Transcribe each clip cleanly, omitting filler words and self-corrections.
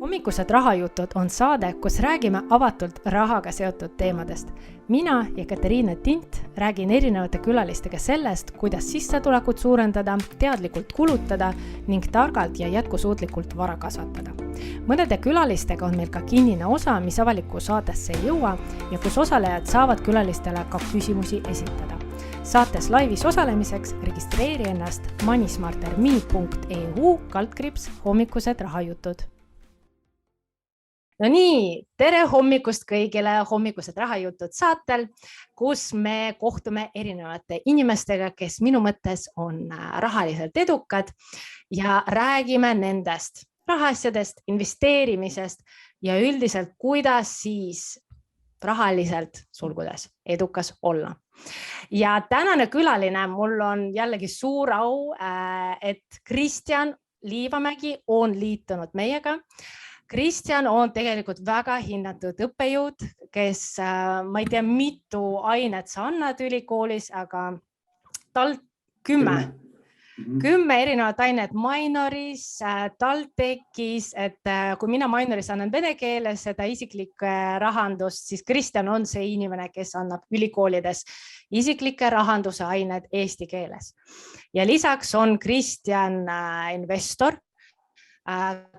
Hommikused rahajutud on saade, kus räägime avatult rahaga seotud teemadest. Mina ja Katariina Tint räägin erinevate külalistega sellest, kuidas sissetulekut suurendada, teadlikult kulutada ning targalt ja jätkusuutlikult vara kasvatada. Mõnede külalistega on meil ka kinnine osa, mis avalikku saatesse ei jõua ja kus osalejad saavad külalistele ka küsimusi esitada. Saates laivis osalemiseks registreeri ennast moneysmarterme.eu/hommikused rahajutud. No nii, tere hommikust kõigile Hommikused rahajutud saatel, kus me kohtume erinevate inimestega, kes minu mõttes on rahaliselt edukad ja räägime nendest rahaasjadest, investeerimisest ja üldiselt, kuidas siis rahaliselt sulgudes edukas olla. Ja tänane külaline mul on jällegi suur au, et Kristjan Liivamägi on liitunud meiega. Kristjan on tegelikult väga hinnatud õppejõud, kes ma ei tea, mitu ainet sa annad ülikoolis, aga tal 10 erinevat ainet minoris, TalTechis, et kui mina minoris annan vene keeles seda isiklikke rahandust, siis Kristjan on see inimene, kes annab ülikoolides isiklikke rahanduse ained eesti keeles. Ja lisaks on Kristjan investor,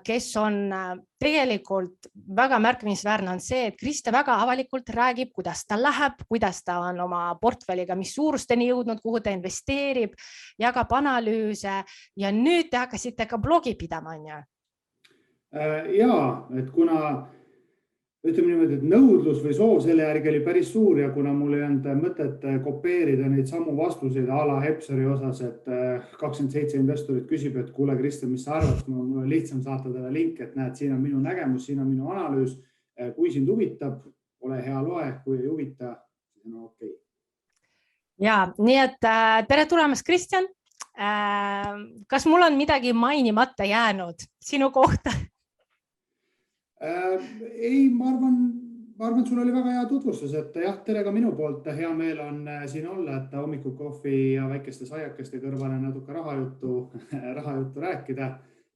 kes on tegelikult väga märkimisväärne on see, et Kristjan väga avalikult räägib, kuidas ta läheb, kuidas ta on oma portfelliga, mis suurusteni jõudnud, kuhu ta investeerib, jagab analüüse ja nüüd te hakkasite ka blogi pidama, on ju? Jaa, et kuna ütleme niimoodi, et nõudlus või soov selle järgi oli päris suur ja kuna mul ei olnud mõtet kopeerida neid samu vastuseid a la Hepseri osas, et 27 investorit küsib, et kuule Kristjan, mis sa arvad, mul on lihtsam saata talle link, et näed, siin on minu nägemus, siin on minu analüüs. Kui sind huvitab, ole hea loe, kui ei huvita, siis on okei. Ja, nii et tere tulemast, Kristjan. Kas mul on midagi mainimata jäänud sinu kohta? Ei, ma arvan, et sul oli väga hea tutvustus, et jah, tere ka minu poolt. Hea meel on siin olla, et hommikukohvi ja väikeste saiakeste kõrvale natuke rahajuttu rääkida.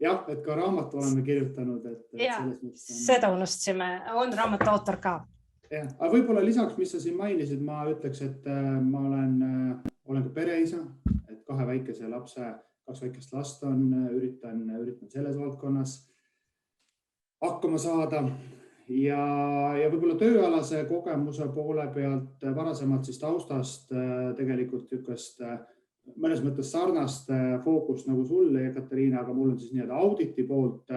Jah, et ka raamatu oleme kirjutanud. Ja, seda unustasime. On raamatu autor ka. Ja, aga võib-olla lisaks, mis sa siin mainisid, ma ütleks, et ma olen ka pereisa, et 2 väikese lapse, 2 väikest last on, üritan selles valdkonnas hakkama saada ja võib-olla tööalase kogemuse poole pealt varasemalt siis taustast tegelikult tükast mõnes mõttes sarnast fookust nagu sulle, Katariina, aga mul on siis nii-öelda auditi poolt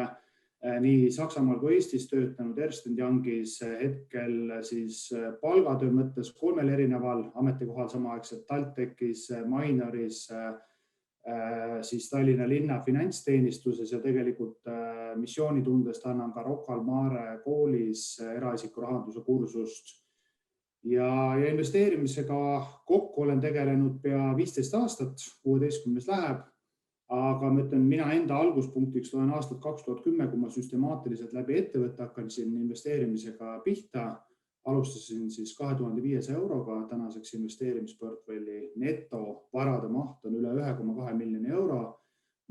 nii Saksamaal kui Eestis töötanud Ernst & Youngis hetkel siis palgatöö mõttes 3 erineval ametikohal samaaegselt TalTechis, minoris, siis Tallinna linna finantsteenistuses ja tegelikult missioonitundest annan ka Rocca al Mare koolis eraisiku rahanduse kursust. Ja investeerimisega kokku olen tegelenud pea 15 aastat, 16 läheb, aga ma ütlen, mina enda alguspunktiks loen aastat 2010, kui ma süstemaatiliselt läbi ettevõtte hakkasin investeerimisega pihta. Alustasin siis 2500 euroga, tänaseks investeerimisportfelli neto varade maht on üle 1,2 miljoni euro.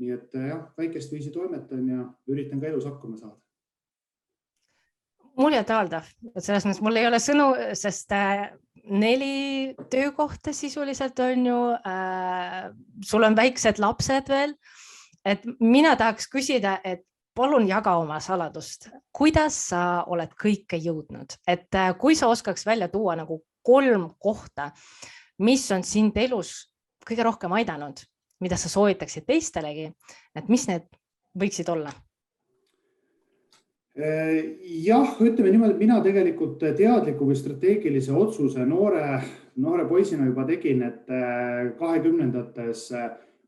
Nii et jah, väikest viisi toimetan ja üritan ka elus hakkama saada. Muljet-avaldav, selles mõttes mul ei ole sõnu, sest 4 töökohta sisuliselt on ju, sul on väiksed lapsed veel, et mina tahaks küsida, et palun jaga oma saladust. Kuidas sa oled kõike jõudnud? Et kui sa oskaks välja tuua nagu 3 kohta, mis on sind elus kõige rohkem aidanud, mida sa soovitaksid teistelegi, et mis need võiksid olla? Jah, ütleme niimoodi, et mina tegelikult teadliku või strateegilise otsuse noore poisina juba tegin, et 20-ndates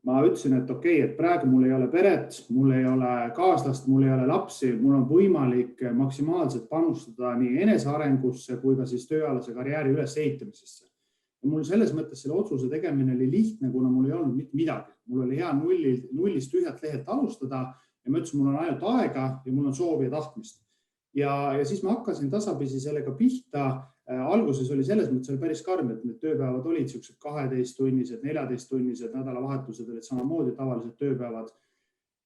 ma ütlesin, et okei, et praegu mul ei ole peret, mul ei ole kaaslast, mul ei ole lapsi, mul on võimalik maksimaalselt panustada nii enesearengusse kui ka siis tööalase karjääri ülesehitamisesse. Ja mul selles mõttes selle otsuse tegemine oli lihtne, kuna mul ei olnud mitte midagi. Mul oli hea nullist tühjalt lehelt alustada ja ma ütlesin, mul on ainult aega ja mul on soovi ja tahtmist. Ja siis ma hakkasin tasapisi sellega pihta. Alguses oli selles mõttes oli päris karm, et need tööpäevad olid sellised 12-tunnised, 14-tunnised, nädalavahetused olid samamoodi tavalised tööpäevad.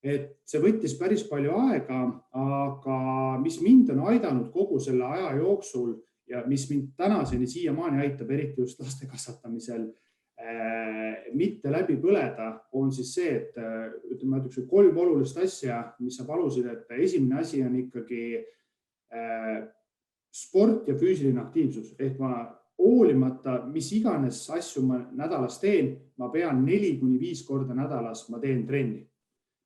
et see võttis päris palju aega, aga mis mind on aidanud kogu selle aja jooksul ja mis mind tänaseni siiamaani aitab, eriti just laste kasvatamisel, mitte läbi põleda, on siis see, et ütleme, 3 olulist asja, mis sa palusid, et esimene asi on ikkagi sport ja füüsiline aktiivsus. Ehk ma hoolimata, mis iganes asju ma nädalas teen, ma pean 4-5 korda nädalas, ma teen trenni.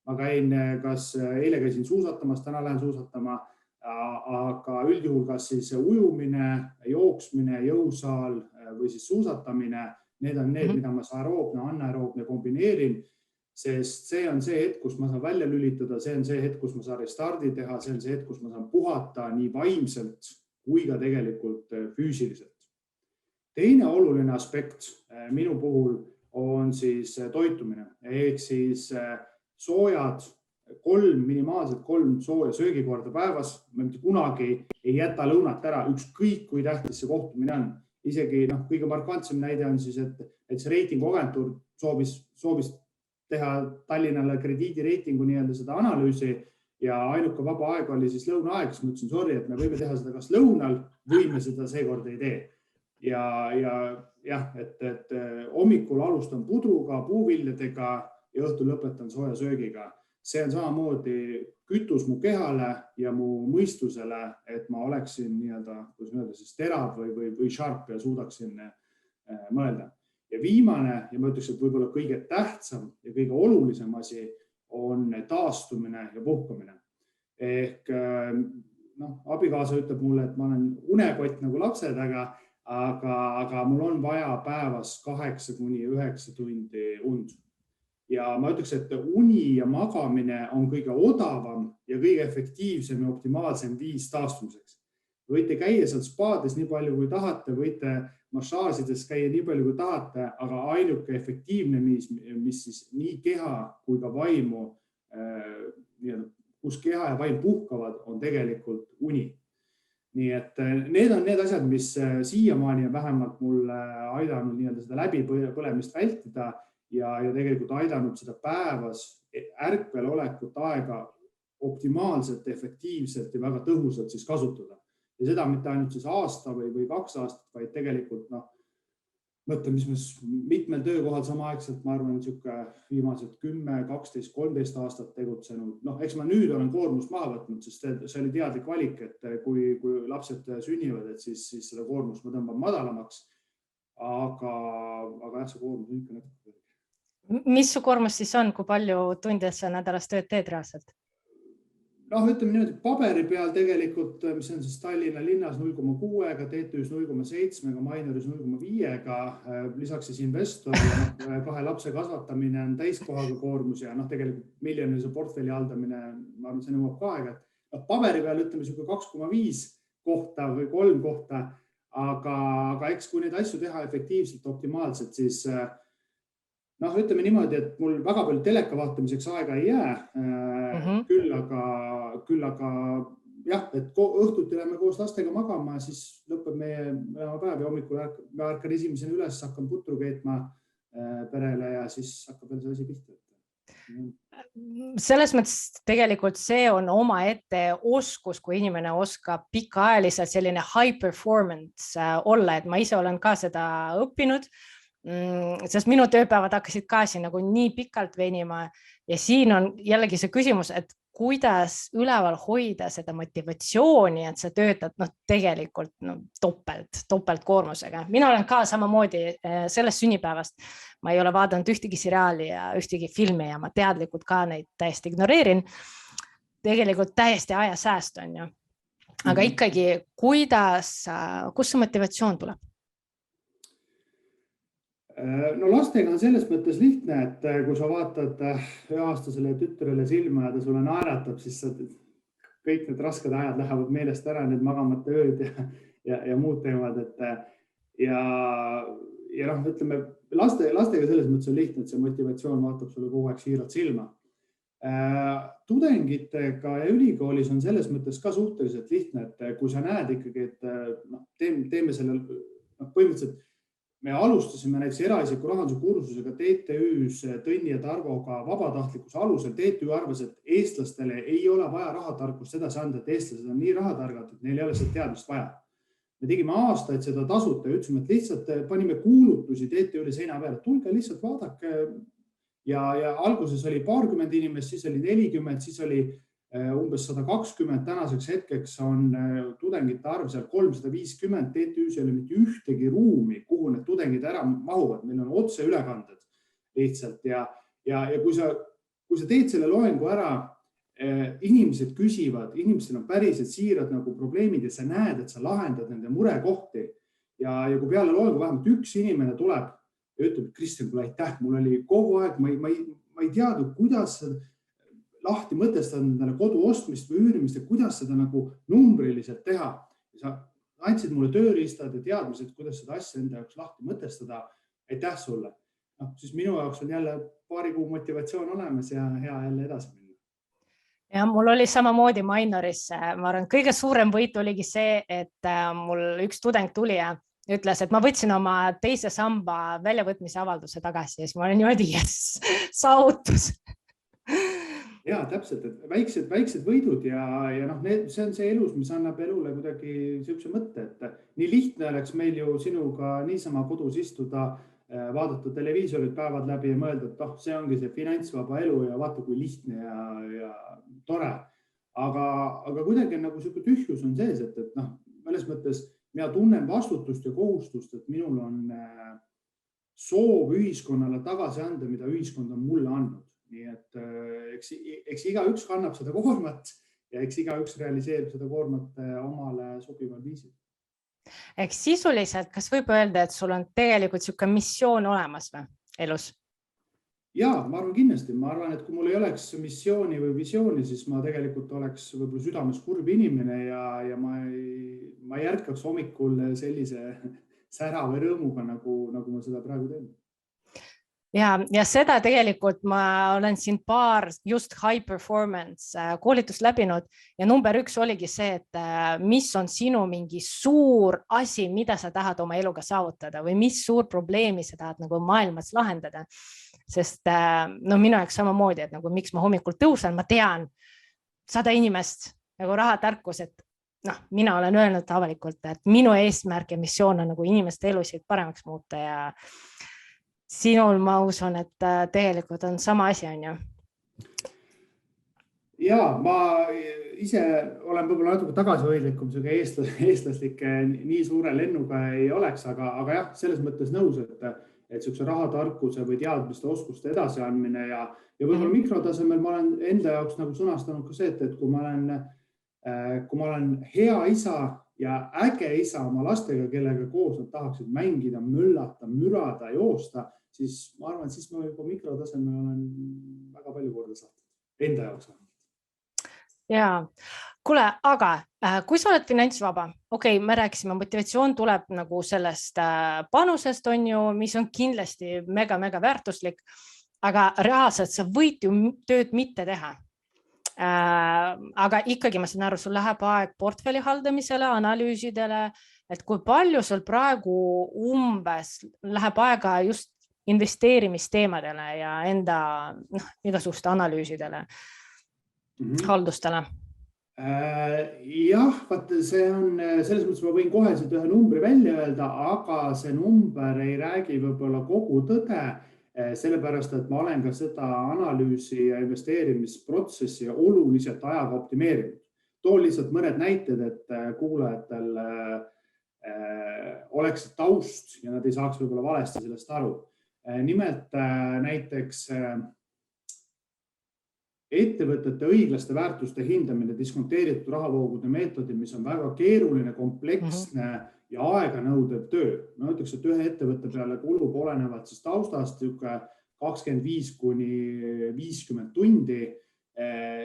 Ma käin, kas eile käisin suusatamas, täna lähen suusatama, aga üldjuhul kas siis ujumine, jooksmine, jõusaal või siis suusatamine, need on need, mida ma aeroobne, anaeroobne kombineerin, sest see on see hetk, kus ma saan välja lülitada, see on see hetk, kus ma saan restardi teha, see on see hetk, kus ma saan puhata nii vaimselt kui ka tegelikult füüsiliselt. Teine oluline aspekt minu puhul on siis toitumine, ehk siis soojad, minimaalselt 3 sooja söögikorda päevas. Ma mitte kunagi ei jäta lõunat ära, ükskõik kui tähtis see kohtumine on. Isegi kõige markantsem näide on siis, et see reitinguagentuur soovis teha Tallinnale krediidireitingu nii-öelda seda analüüsi ja ainuke vaba aeg oli siis lõunaaeg, siis ma ütlesin, sorry, et me võime teha seda kas lõunal või me seda seekord ei tee. Ja et hommikul alustan pudruga, puuviljadega ja õhtul lõpetan sooja söögiga. See on samamoodi kütus mu kehale ja mu mõistusele, et ma oleksin nii-öelda, kuidas öelda, siis terav või sharp ja suudaksin mõelda. Ja viimane, ja ma ütleks, et võib-olla kõige tähtsam ja kõige olulisem asi on taastumine ja puhkamine. Ehk abikaasa ütleb mulle, et ma olen unekott nagu lapsed, aga mul on vaja päevas 8-9 tundi und. Ja ma ütleks, et uni ja magamine on kõige odavam ja kõige efektiivsem ja optimaalsem viis taastumiseks. Võite käia seal spaades nii palju, kui tahate, võite massaažides käia nii palju, kui tahate, aga ainuke efektiivne, mis siis nii keha kui ka vaimu, kus keha ja vaim puhkavad, on tegelikult uni. Nii et need on need asjad, mis siiamaani on vähemalt mulle aidanud nii-öelda seda läbipõlemist vältida ja tegelikult aidanud seda päevas ärkvel olekut aega optimaalselt, efektiivselt ja väga tõhusalt siis kasutada. Ja seda mitte ainult siis aasta või 2 aastat, vaid tegelikult mõtlen, mis mitmel töökohal samaaegselt, ma arvan, viimased 10, 12, 13 aastat tegutsenud. Eks ma nüüd olen koormust maha võtnud, sest see oli teadlik valik, et kui lapsed sünnivad, et siis seda koormust ma tõmban madalamaks. Aga jah, see koormus on ikka natuke. Mis su koormus siis on, kui palju tundides sa nädalas tööd teed reaalselt? Ütleme niimoodi, paberi peal tegelikult, mis on siis Tallinna linnas 0,6-ga, TTÜs 0,7-ga, Mainoris 0,5-ga, lisaks siis investor ja 2 lapse kasvatamine on täiskohaga koormus ja tegelikult miljonilise portfelli haldamine, ma arvan, see nõuab ka aega. Paberi peal ütleme 2,5 kohta või 3 kohta, aga eks kui neid asju teha efektiivselt, optimaalselt, siis ütleme niimoodi, et mul väga palju teleka vaatamiseks aega ei jää, küll aga jah, et õhtuti lähme koos lastega magama, siis lõpeb meie päev ja hommikul ma ärkan esimesena üles, hakkan putru keetma perele ja siis hakkab veel see asi pihta. Selles mõttes tegelikult see on omaette oskus, kui inimene oskab pikaajaliselt selline high performance olla, et ma ise olen ka seda õppinud, sest minu tööpäevad hakkasid ka siin nagu nii pikalt venima ja siin on jällegi see küsimus, et kuidas üleval hoida seda motivatsiooni, et sa töötad tegelikult topelt koormusega. Mina olen ka samamoodi sellest sünnipäevast. Ma ei ole vaadanud ühtegi seriaali ja ühtegi filmi ja ma teadlikult ka neid täiesti ignoreerin. Tegelikult täiesti ajasääst on ju. Aga ikkagi, kus see motivatsioon tuleb? Lastega on selles mõttes lihtne, et kui sa vaatad 1-aastasele tütrele silma ja ta sulle naeratab, siis kõik need rasked ajad lähevad meelest ära, need magamata ööd ja muud teemad. Ja ütleme, lastega selles mõttes on lihtne, et see motivatsioon vaatab sulle kogu aeg siiralt silma. Tudengitega ja ülikoolis on selles mõttes ka suhteliselt lihtne, et kui sa näed ikkagi, et teeme sellel põhimõtteliselt me alustasime näiteks eraisiku rahanduse kursusega TTÜ-s Tõnni ja Tarvoga vabatahtlikkuse alusel. TTÜ arvas, et eestlastele ei ole vaja rahatarkust edasi anda, et eestlased on nii rahatargad, et neil ei ole seda teadmist vaja. Me tegime aastaid seda tasuta ja ütlesime, et lihtsalt panime kuulutusi TTÜ-le seina peale, tulge lihtsalt vaadake. Ja alguses oli 20 inimest, siis oli 40, siis oli umbes 120, tänaseks hetkeks on tudengite arv seal 350, TTÜ-s ei ole mitte ühtegi ruumi, kuhu need tudengid ära mahuvad. Meil on otse ülekanded lihtsalt ja kui sa teed selle loengu ära, inimesed küsivad, inimestel on päriselt siirad nagu probleemid ja sa näed, et sa lahendad nende murekohti ja kui peale loengu vähemalt üks inimene tuleb ja ütleb, Kristjan, kuule aitäh, mul oli kogu aeg, ma ei teadnud, kuidas lahti mõtestada endale kodu ostmist või üürimist ja kuidas seda nagu numbriliselt teha. Sa andsid mulle tööriistad ja teadmised, kuidas seda asja enda jaoks lahti mõtestada. Aitäh sulle. Siis minu jaoks on jälle paari kuu motivatsioon olemas ja hea jälle edasi minna. Ja mul oli samamoodi Mainoris. Ma arvan, kõige suurem võit oligi see, et mul üks tudeng tuli ja ütles, et ma võtsin oma teise samba väljavõtmise avalduse tagasi ja siis ma olen niimoodi, yes, saavutus. Ja täpselt, et väiksed võidud ja see on see elus, mis annab elule kuidagi siukse mõtte, et nii lihtne oleks meil ju sinuga niisama kodus istuda, vaadata televiisorit päevad läbi ja mõelda, et see ongi see finantsvaba elu ja vaata, kui lihtne ja tore. Aga kuidagi nagu siuke tühjus on sees, et mõnes mõttes mina tunnen vastutust ja kohustust, et minul on soov ühiskonnale tagasi anda, mida ühiskond on mulle andnud. Nii et eks igaüks kannab seda koormat ja eks igaüks realiseerib seda koormat omale sobival viisil. Ehk sisuliselt, kas võib öelda, et sul on tegelikult siuke missioon olemas või elus? Ja, ma arvan kindlasti. Ma arvan, et kui mul ei oleks missiooni või visiooni, siis ma tegelikult oleks võib-olla südames kurb inimene ja ma ei ärkaks hommikul sellise sära või rõõmuga, nagu ma seda praegu teen. Ja seda tegelikult ma olen siin paar just high performance koolitust läbinud ja number 1 oligi see, et mis on sinu mingi suur asi, mida sa tahad oma eluga saavutada või mis suur probleemi sa tahad nagu maailmas lahendada. Sest minu jaoks samamoodi, et nagu miks ma hommikul tõusen, ma tean 100 inimest nagu rahatarkus, et mina olen öelnud avalikult, et minu eesmärk ja missioon on nagu inimeste elusid paremaks muuta ja sinul ma usun, et tegelikult on sama asi, on ju? Ja, ma ise olen võib-olla natuke tagasihoidlikum, eestlaslike nii suure lennuga ei oleks, aga jah, selles mõttes nõus, et siukse rahatarkuse või teadmiste oskuste edasiandmine ja võib-olla mikrotasemel ma olen enda jaoks nagu sõnastanud ka see, et kui ma olen hea isa ja äge isa oma lastega, kellega koos nad tahaksid mängida, möllata, mürada, joosta, siis ma arvan, et siis ma juba mikrotasemel olen väga palju korda saanud enda jaoks. Ja, kuule, aga kui sa oled finantsvaba, me rääkisime, motivatsioon tuleb nagu sellest panusest, on ju, mis on kindlasti mega väärtuslik, aga reaalselt sa võid ju tööd mitte teha. Aga ikkagi ma saan aru, sul läheb aeg portfelli haldamisele, analüüsidele, et kui palju sul praegu umbes läheb aega just investeerimisteemadele ja enda igasuguste analüüsidele, haldustele? Jah, see on selles mõttes, ma võin kohe ühe numbri välja öelda, aga see number ei räägi võib-olla kogu tõde, sellepärast, et ma olen ka seda analüüsi ja investeerimisprotsessi oluliselt ajaga optimeerinud. Toon lihtsalt mõned näited, et kuulajatel oleks taust ja nad ei saaks võib-olla valesti sellest aru. Nimelt näiteks ettevõtete õiglaste väärtuste hindamine, diskonteeritud rahavoogude meetodi, mis on väga keeruline, kompleksne ja aeganõudev töö. Ma ütleks, et ühe ettevõtte peale kulub olenevad siis taustast 25 kuni 50 tundi.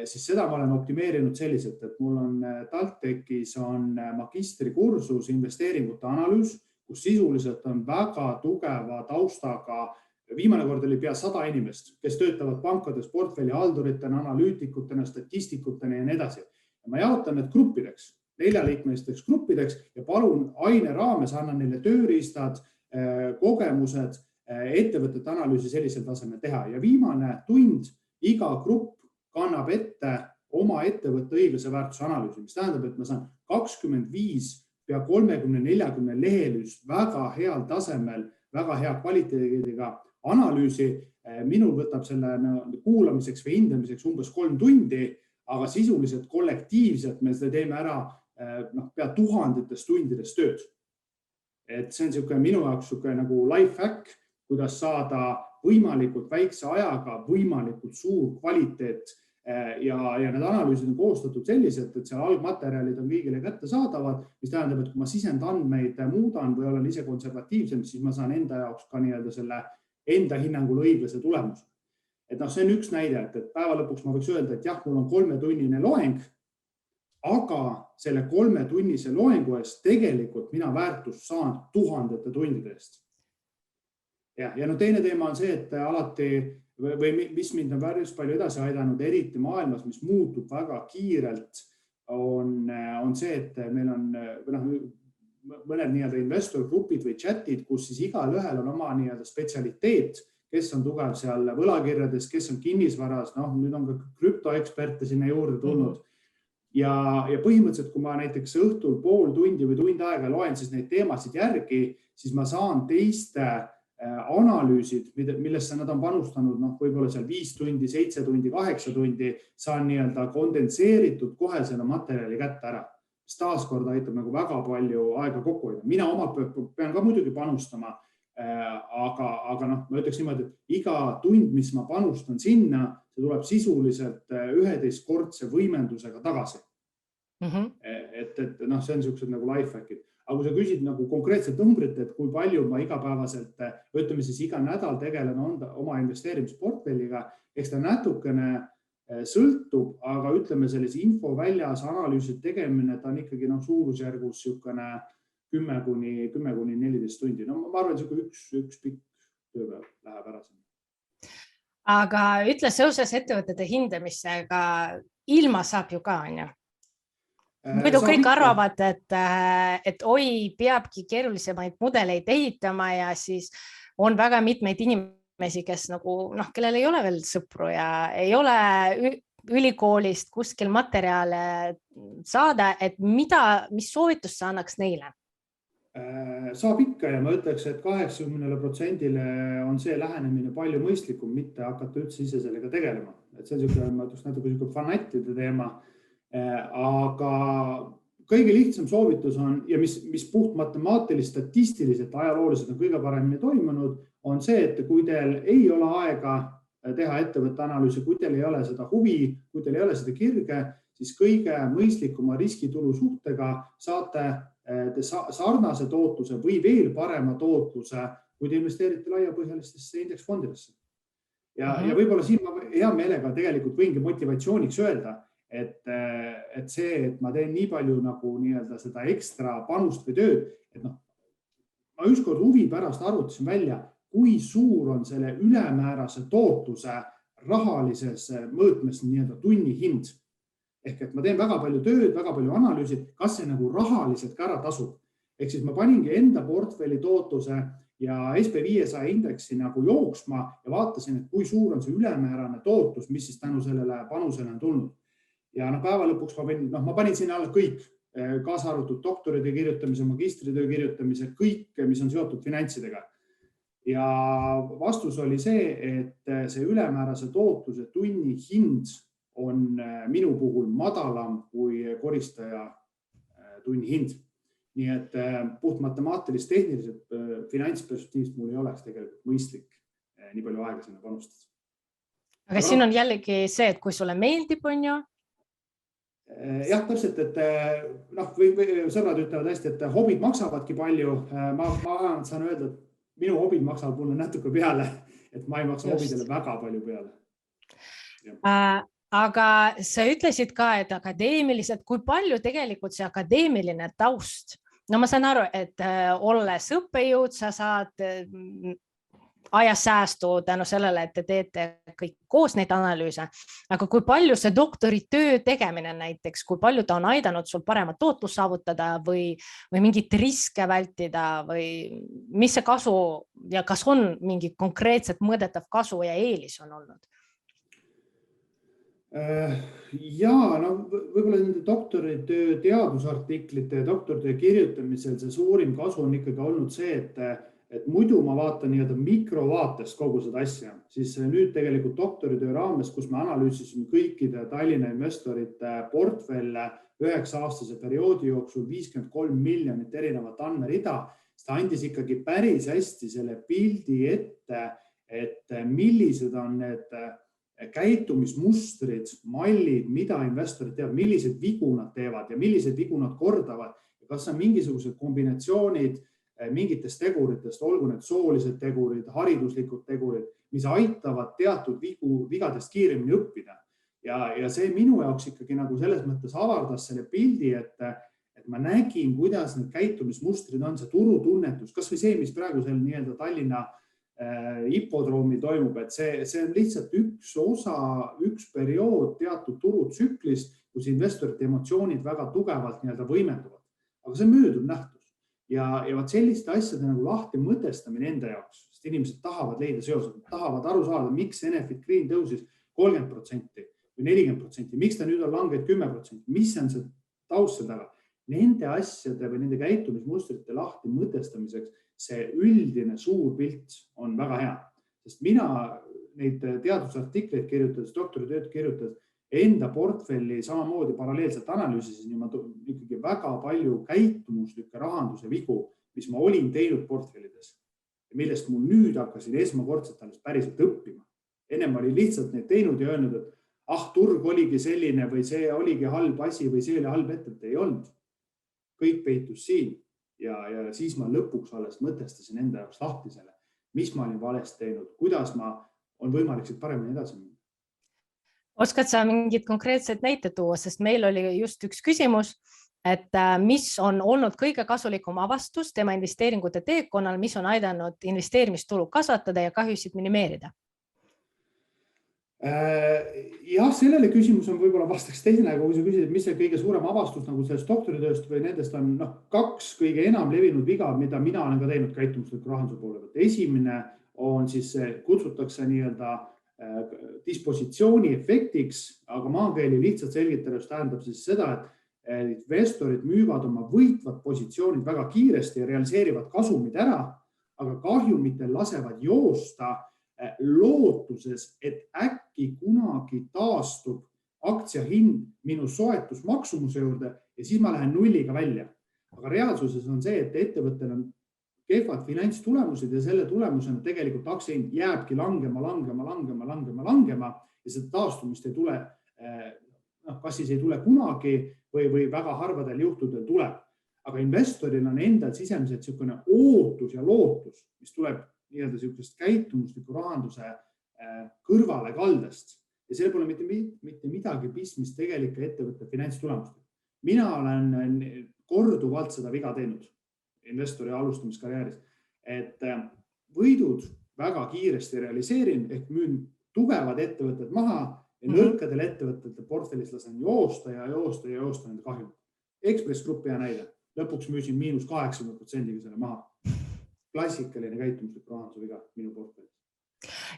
Siis seda ma olen optimeerinud selliselt, et mul on TalTechis on magistrikursus investeeringute analüüs, kus sisuliselt on väga tugeva taustaga. Viimane kord oli pea 100 inimest, kes töötavad pankades portfelli halduritena, analüütikutena, statistikutena ja nii edasi. Ma jaotan need gruppideks, 4-liikmelisteks gruppideks ja palun aine raames annan neile tööriistad, kogemused, ettevõtete analüüsi sellisel tasemel teha. Ja viimane tund, iga grupp kannab ette oma ettevõtte õiglase väärtuse analüüsi, mis tähendab, et ma saan 25 pea 30-40 lehelist väga heal tasemel, väga hea kvaliteediga analüüsi. Minul võtab selle kuulamiseks või hindamiseks umbes 3 tundi, aga sisuliselt kollektiivselt me seda teeme ära pea tuhandetes tundides tööd. Et see on minu jaoks nagu life hack, kuidas saada võimalikult väikse ajaga võimalikult suur kvaliteet ja need analüüsid on koostatud selliselt, et seal algmaterjalid on kõigile kättesaadavad, mis tähendab, et kui ma sisendandmeid muudan või olen ise konservatiivsem, siis ma saan enda jaoks ka selle enda hinnangul õiglase tulemuse. Et see on üks näide, et päeva lõpuks ma võiks öelda, et jah, mul on 3-tunnine loeng, aga selle 3-tunnise loengu eest tegelikult mina väärtust saan tuhandete tundide eest. Ja teine teema on see, et alati või mis mind on päris palju edasi aidanud, eriti maailmas, mis muutub väga kiirelt, on see, et meil on mõned investorgrupid või chatid, kus siis igal ühel on oma spetsialiteet, kes on tugev seal võlakirjades, kes on kinnisvaras, nüüd on ka krüptoeksperte sinna juurde tulnud. Ja põhimõtteliselt, kui ma näiteks õhtul pool tundi või tund aega loen siis neid teemasid järgi, siis ma saan teiste analüüsid, millesse nad on panustanud, võib-olla seal 5 tundi, 7 tundi, 8 tundi, saan kondentseeritud kohe selle materjali kätte ära. Taaskord aitab väga palju aega kokku hoida. Mina omalt pean ka muidugi panustama, aga ma ütleks niimoodi, et iga tund, mis ma panustan sinna, see tuleb sisuliselt 11-kordse võimendusega tagasi. Et see on sellised nagu life hackid. Aga kui sa küsid konkreetselt numbrit, et kui palju ma igapäevaselt, ütleme siis iga nädal tegelen oma investeerimisportfelliga, eks ta natukene sõltub, aga ütleme sellise info väljas analüüsid tegemine, ta on ikkagi suurusjärgus 10-14 tundi. Ma arvan, et üks pikk tööpäev läheb ära sinna. Aga ütle seoses ettevõtete hindamisega, ilma saab ju ka, on ju? Muidu kõik arvavad, et oi, peabki keerulisemaid mudeleid ehitama ja siis on väga mitmeid inimesi, kes kellel ei ole veel sõpru ja ei ole ülikoolist kuskil materjale saada, et mis soovitust sa annaks neile? Saab ikka ja ma ütleks, et 80% on see lähenemine palju mõistlikum, mitte hakata üldse ise sellega tegelema. Et see on natuke fanatide teema. Aga kõige lihtsam soovitus on ja mis puht matemaatilist, statistiliselt, ajalooliselt on kõige paremini toimunud, on see, et kui teil ei ole aega teha ettevõtte analüüsi, kui teil ei ole seda huvi, kui teil ei ole seda kirge, siis kõige mõistlikuma riskitulu suhtega saate sarnase tootluse või veel parema tootluse, kui te investeerite laiapõhjalistesse indeksfondidesse. Ja võib-olla siin ma hea meelega tegelikult võingi motivatsiooniks öelda, et see, et ma teen nii palju seda ekstra panust või tööd, et ma ükskord huvi pärast arvutasin välja, kui suur on selle ülemäärase tootluse rahalises mõõtmes tunni hind. Ehk et ma teen väga palju tööd, väga palju analüüsid, kas see rahaliselt ka ära tasub. Ehk siis ma paningi enda portfelli tootluse ja SP500 indeksi jooksma ja vaatasin, et kui suur on see ülemäärane tootlus, mis siis tänu sellele panusele on tulnud. Ja päeva lõpuks ma panin sinna alla kõik, kaasa arvatud doktoritöö kirjutamise, magistritöö kirjutamise, kõik, mis on seotud finantsidega. Ja vastus oli see, et see ülemäärase tootluse tunni hind on minu puhul madalam kui koristaja tunni hind. Nii et puht matemaatilist tehniliselt finantsperspektiivist mul ei oleks tegelikult mõistlik nii palju aega sinna panustada. Aga siin on jällegi see, et kui sulle meeldib, on ju? Jah, täpselt, et sõbrad ütlevad hästi, et hobid maksavadki palju. Ma saan öelda, et minu hobid maksavad mulle natuke peale, et ma ei maksa hobidele väga palju peale. Aga sa ütlesid ka, et akadeemiliselt, kui palju tegelikult see akadeemiline taust? No ma saan aru, et olles õppejõud, sa saad ajasäästu tänu sellele, et te teete kõik koos neid analüüse, aga kui palju see doktoritöö tegemine näiteks, kui palju ta on aidanud sul paremat tootlust saavutada või mingit riske vältida või mis see kasu ja kas on mingi konkreetselt mõõdetav kasu ja eelis on olnud? Jaa, no võib-olla nende doktoritöö teadusartiklite ja doktoritöö kirjutamisel see suurim kasu on ikkagi olnud see, et muidu ma vaatan nii-öelda mikrovaatest kogu seda asja, siis nüüd tegelikult doktoritöö raames, kus me analüüsisime kõikide Tallinna investorite portfelle 9-aastase perioodi jooksul 53 miljonit erinevat andmerida, seda andis ikkagi päris hästi selle pildi ette, et millised on need käitumismustrid, mallid, mida investorid teevad, milliseid vigu nad teevad ja milliseid vigu nad kordavad. Kas on mingisugused kombinatsioonid mingitest teguritest, olgu need soolised tegurid, hariduslikud tegurid, mis aitavad teatud vigadest kiiremini õppida. Ja see minu jaoks ikkagi nagu selles mõttes avardas selle pildi, et ma nägin, kuidas need käitumismustrid on, see turutunnetus, kas või see, mis praegu seal nii-öelda Tallinna hipodroomi toimub, et see on lihtsalt üks osa, üks periood teatud turutsüklist, kus investorite emotsioonid väga tugevalt nii-öelda võimenduvad. Aga see on mööduv nähtus. Ja vaat selliste asjade nagu lahti mõtestamine enda jaoks, sest inimesed tahavad leida seosed, tahavad aru saada, miks Enefit Green tõusis 30% või 40%, miks ta nüüd on langenud 10%, mis on see taust taga. Nende asjade või nende käitumismustrite lahti mõtestamiseks see üldine suur pilt on väga hea, sest mina neid teadusartikleid kirjutades, doktoritööd kirjutades enda portfelli samamoodi paralleelselt analüüsisin ja ma ikkagi väga palju käitumuslikke rahanduse vigu, mis ma olin teinud portfellides ja millest mul nüüd hakkasin esmakordselt alles päriselt õppima. Ennem oli lihtsalt neid teinud ja öelnud, et turg oligi selline või see oligi halb asi või see oli halb ettevõte, ei olnud. Kõik peitus siin. Ja siis ma lõpuks alles mõtestasin enda jaoks lahti selle, mis ma olin valesti teinud, kuidas ma on võimalik siit paremini edasi minna. Oskad sa mingid konkreetseid näite tuua, sest meil oli just üks küsimus, et mis on olnud kõige kasulikum avastus tema investeeringute teekonnal, mis on aidanud investeerimistulu kasvatada ja kahjusid minimeerida? Jah, sellele küsimus on võib-olla vastaks teine, kui sa küsid, mis see kõige suurem avastus nagu sellest doktoritööst või nendest on kaks kõige enam levinud viga, mida mina olen ka teinud käitumusliku rahanduse poole pealt. Esimene on siis kutsutakse nii-öelda dispositsiooni efektiks, aga maakeeli lihtsalt selgitades tähendab siis seda, et investorid müüvad oma võitvad positsioonid väga kiiresti ja realiseerivad kasumid ära, aga kahjumitel lasevad joosta lootuses, et äkki kunagi taastub aktsia hind minu soetusmaksumuse juurde ja siis ma lähen nulliga välja. Aga reaalsuses on see, et ettevõttel on kehvad finantstulemused ja selle tulemusena tegelikult aktsia hind jääbki langema ja seda taastumist ei tule, kas siis ei tule kunagi või väga harvadel juhtudel tuleb. Aga investoril on endal sisemiselt niisugune ootus ja lootus, mis tuleb nii-öelda niisugust käitumusliku rahanduse kõrvale kaldest ja see pole mitte midagi pistmist tegelike ettevõtte finantstulemustega. Mina olen korduvalt seda viga teinud investori alustamiskarjääris, et võidud väga kiiresti realiseerin ehk müün tugevad ettevõtted maha ja nõrkadel ettevõtete portfellis lasen joosta nende kahjumit. Ekspress Grupp hea näide. Lõpuks müüsin -80% selle maha. Klassikaline käitumuslik rahanduse viga minu portfellis.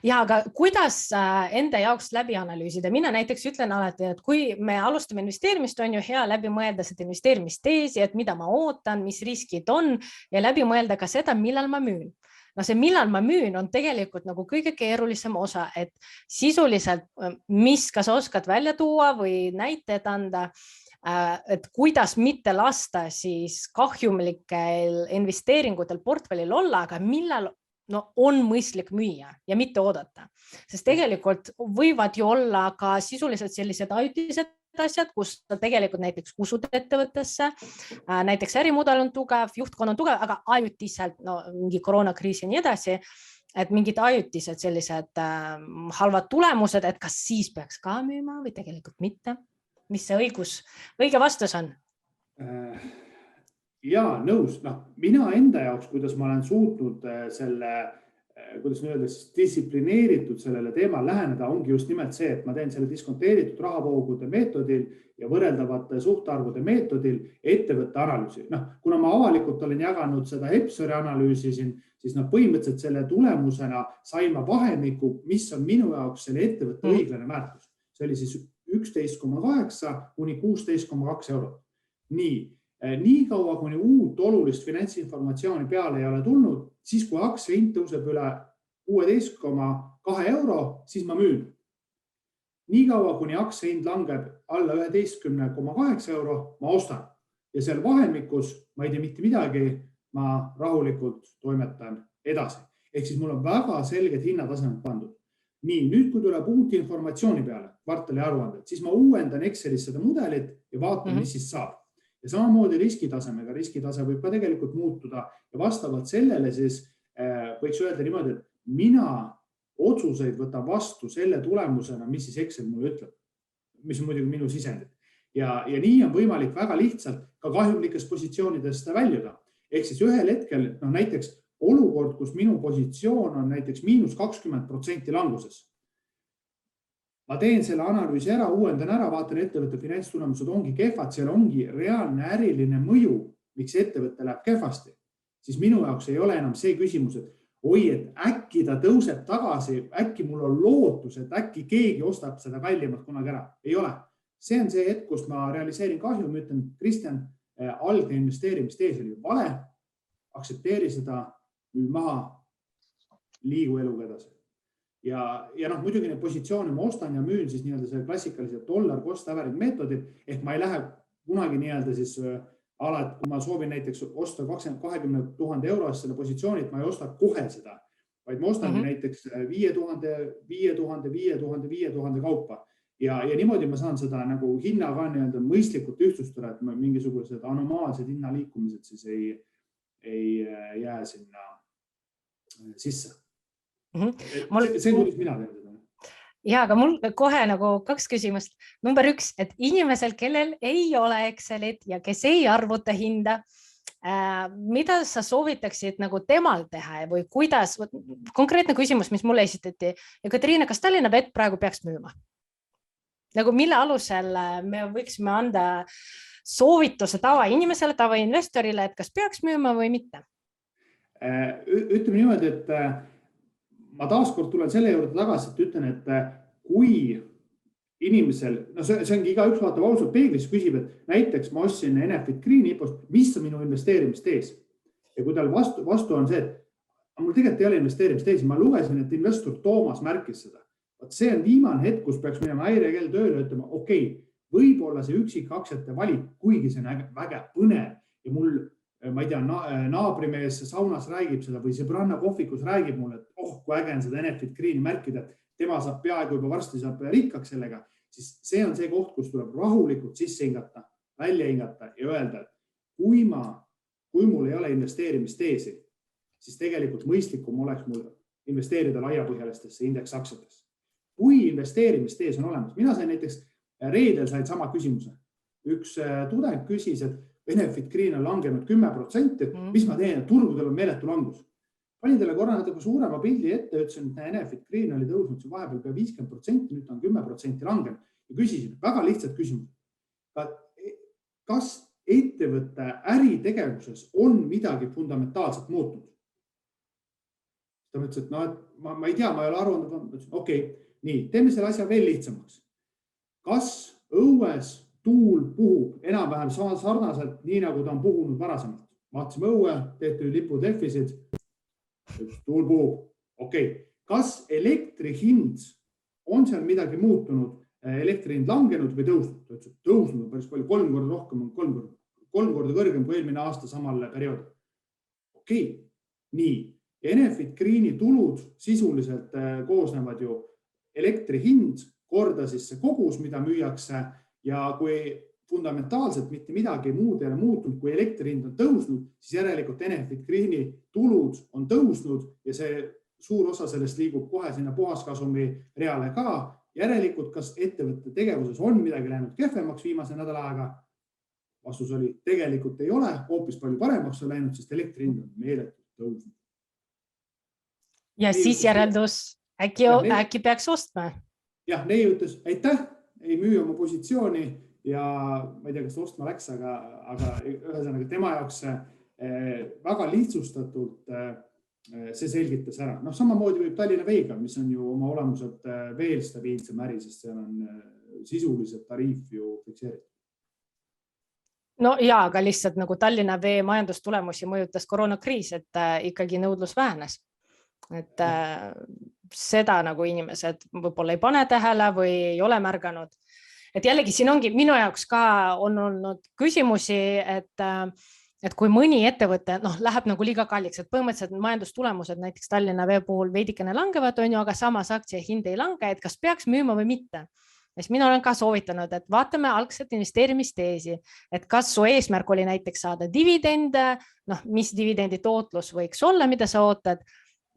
Ja, aga kuidas enda jaoks läbi analüüsida? Mina näiteks ütlen alati, et kui me alustame investeerimist, on ju hea läbi mõelda seda investeerimisteesi, et mida ma ootan, mis riskid on ja läbi mõelda ka seda, millal ma müün. No see, millal ma müün, on tegelikult nagu kõige keerulisem osa, et sisuliselt, kas oskad välja tuua või näited anda, et kuidas mitte lasta siis kahjumlikel investeeringutel portfellil olla, aga millal on mõistlik müüa ja mitte oodata. Sest tegelikult võivad ju olla ka sisuliselt sellised ajutised asjad, kus tegelikult näiteks usud ettevõttesse, näiteks ärimudel on tugev, juhtkond on tugev, aga ajutiselt, mingi koroonakriis ja nii edasi, et mingid ajutised sellised halvad tulemused, et kas siis peaks ka müüma või tegelikult mitte? Mis see õige vastus on? Jaa, nõus. Mina enda jaoks, kuidas ma olen suutnud selle kuidas me öelda, distsiplineeritud sellele teemal läheneda ongi just nimelt see, et ma teen selle diskonteeritud rahavoogude meetodil ja võrreldavate suhtarvude meetodil ettevõtte analüüsi. Kuna ma avalikult olen jaganud seda Hepsori analüüsi siin, siis põhimõtteliselt selle tulemusena sain ma vahemiku, mis on minu jaoks selle ettevõtte õiglane väärtus. See oli siis 11,8 kuni 16,2 eurot. Nii kaua, kuni uut olulist finantsinformatsiooni peale ei ole tulnud, siis kui aktsia hind tõuseb üle 16,2 euro, siis ma müün. Nii kaua, kuni aktsia hind langeb alla 11,8 euro, ma ostan. Ja seal vahemikus ma ei tee mitte midagi, ma rahulikult toimetan edasi. Ehk siis mul on väga selged hinnatasemed pandud. Nüüd kui tuleb uut informatsiooni peale, kvartali aruanded, siis ma uuendan Excelis seda mudelit ja vaatan, mis siis saab. Ja samamoodi riskitasemega. Riskitase võib ka tegelikult muutuda ja vastavalt sellele siis võiks öelda niimoodi, et mina otsuseid võtan vastu selle tulemusena, mis siis Excel mulle ütleb, mis on muidugi minu sisendid. Ja nii on võimalik väga lihtsalt ka kahjumlikest positsioonidest väljuda. Ehk siis ühel hetkel, näiteks olukord, kus minu positsioon on näiteks -20% languses. Ma teen selle analüüsi ära, uuendan ära, vaatan ettevõtte finantstulemused ongi kehvad, seal ongi reaalne äriline mõju, miks ettevõtte läheb kehvasti. Siis minu jaoks ei ole enam see küsimus, et et äkki ta tõuseb tagasi, äkki mul on lootus, et äkki keegi ostab seda kallimalt kunagi ära. Ei ole. See on see hetk, kus ma realiseerin kahju, ma ütlen, Kristjan, algne investeerimistees oli vale, aksepteeri seda, müü maha, liigu eluga edasi. Ja muidugi neid positsioone ma ostan ja müün siis nii-öelda selle klassikalise dollar cost average meetodil, ehk ma ei lähe kunagi nii-öelda siis alati, kui ma soovin näiteks osta 20 000 eurost selle positsiooni, et ma ei osta kohe seda, vaid ma ostangi näiteks 5000 kaupa. Ja niimoodi ma saan seda nagu hinna ka nii-öelda mõistlikult ühtsustada, et mingisugused anomaalsed hinnaliikumised siis ei jää sinna sisse. See on, kuidas mina teen seda. Ja, aga mul kohe nagu 2 küsimust. Number 1, et inimesel, kellel ei ole Excelit ja kes ei arvuta hinda, mida sa soovitaksid nagu temal teha või kuidas, konkreetne küsimus, mis mulle esitati. Ja Katriina, kas Tallinna Vett praegu peaks müüma? Nagu mille alusel me võiksime anda soovituse tavainimesele, tavainvestorile, et kas peaks müüma või mitte? Ütleme niimoodi, et ma taaskord tulen selle juurde tagasi, et ütlen, et kui inimesel, see ongi igaüks vaatab ausalt peeglis, küsib, et näiteks ma ostsin Enefit Green IPO-st, mis on minu investeerimistees? Ja kui tal vastu on see, et mul tegelikult ei ole investeerimistees, ma lugesin, et investor Toomas märkis seda. See on viimane hetk, kus peaks minema häirekell tööle ja ütlema, võib-olla see üksik aktsiate valik, kuigi see on väga põnev ja mul, ma ei tea, naabrimees saunas räägib seda või sõbranna kohvikus räägib mulle, et kui äge on seda Enefit Greeni märkida, et tema saab peaaegu juba varsti saab rikkaks sellega, siis see on see koht, kus tuleb rahulikult sisse hingata, välja hingata ja öelda, et kui mul ei ole investeerimisteesi, siis tegelikult mõistlikum oleks mul investeerida laiapõhjalistesse indeksaktsiatesse. Kui investeerimistees on olemas, mina sain näiteks reedel sain sama küsimuse. Üks tudeng küsis, et Enefit Green on langenud 10%, et mis ma teen, turgudel on meeletu langus. Panin teile korra natuke suurema pildi ette, ütlesin, et Enefit Green oli tõusnud vahepeal pea 50%, nüüd on 10% langenud ja küsisin väga lihtsalt küsimus. Kas ettevõtte äritegevuses on midagi fundamentaalselt muutunud? Ta mõtles, et ma ei tea, ma ei ole aruandnud. Nii, teeme selle asja veel lihtsamaks. Kas õues tuul puhub enam-vähem sarnaselt, nii nagu ta on puhunud varasemalt? Vaatasime õue, tehti lipud lehvisid, tuul puhub. Kas elektri hind on seal midagi muutunud, elektri hind langenud või tõusnud? Tõusnud on päris palju, 3 korda rohkem, 3 korda kõrgem kui eelmine aasta samal perioodil. Nii. Enefit Greeni tulud sisuliselt koosnevad ju elektri hind korda siis see kogus, mida müüakse ja kui fundamentaalselt mitte midagi muud ei ole muutunud, kui elektri hind on tõusnud, siis järelikult Enefit Greeni tulud on tõusnud ja see suur osa sellest liigub kohe sinna puhaskasumi reale ka. Järelikult, kas ettevõtte tegevuses on midagi läinud kehvemaks viimase nädala aega? Vastus oli, tegelikult ei ole, hoopis palju paremaks on läinud, sest elektri hind on meeletult tõusnud. Ja siis järeldus, äkki peaks ostma. Jah, Neiu ütles, aitäh, ei müü oma positsiooni ja ma ei tea, kas ta ostma läks, aga ühesõnaga tema jaoks väga lihtsustatult see selgitas ära. Samamoodi võib Tallinna Veega, mis on ju oma olemuselt veel stabiilsem äri, sest seal on sisuliselt tariif ju fikseeritud. No jaa, aga lihtsalt nagu Tallinna Vee majandustulemusi mõjutas koroonakriis, et ikkagi nõudlus vähenes. Et seda nagu inimesed võib-olla ei pane tähele või ei ole märganud. Et jällegi siin ongi minu jaoks ka on olnud küsimusi, et kui mõni ettevõte läheb nagu liiga kalliks, et põhimõtteliselt majandustulemused näiteks Tallinna Vee puhul veidikene langevad, aga samas aktsia hind ei lange, et kas peaks müüma või mitte. Siis mina olen ka soovitanud, et vaatame algselt investeerimisteesi, et kas su eesmärk oli näiteks saada dividende, mis dividendi tootlus võiks olla, mida sa ootad.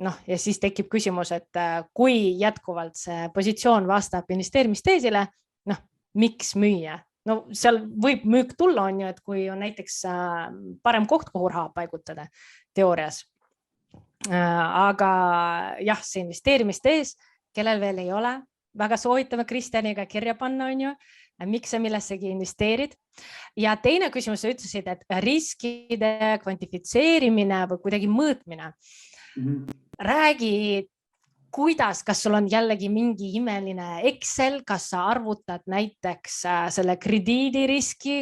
Ja siis tekib küsimus, et kui jätkuvalt see positsioon vastab investeerimisteesile, miks müüa? Seal võib müük tulla, on ju, et kui on näiteks parem koht, kuhu raha paigutada teoorias. Aga jah, see investeerimistees, kellel veel ei ole, väga soovitame Kristjaniga kirja panna, on ju, miks sa millessegi investeerid. Ja teine küsimus, sa ütlesid, et riskide kvantifitseerimine või kuidagi mõõtmine. Räägi, kuidas, kas sul on jällegi mingi imeline Excel, kas sa arvutad näiteks selle krediidiriski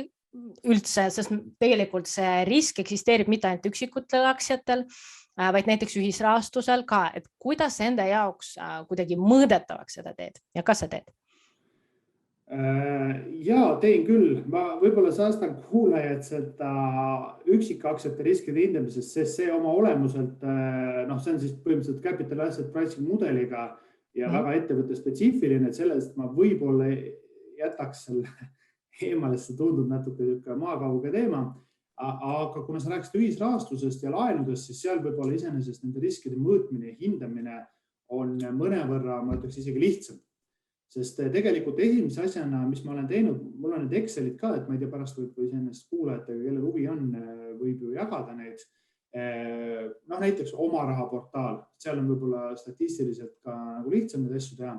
üldse, sest tegelikult see risk eksisteerib mitte ainult üksikutel aktsiatel, vaid näiteks ühisrahastusel ka, et kuidas enda jaoks kuidagi mõõdetavaks seda teed ja kas sa teed? Jaa, teen küll. Ma võib-olla saastan kuulajad seda üksikaktsiate riskide hindamisest, sest see oma olemuselt, see on siis põhimõtteliselt capital asset pricing mudeliga ja väga ettevõtte spetsiifiline, et sellest ma võib-olla jätaks selle eemale, see tundub natuke maakauge teema. Aga kuna sa rääkisid ühisrahastusest ja laenudest, siis seal võib-olla iseenesest nende riskide mõõtmine ja hindamine on mõnevõrra, ma ütleks isegi lihtsam. Sest tegelikult esimese asjana, mis ma olen teinud, mul on need Excelid ka, et ma ei tea, pärast võib iseenesest kuulajatega, kelle huvi on, võib ju jagada neid. Näiteks oma rahaportaal, seal on võib-olla statistiliselt ka nagu lihtsam need asju teha.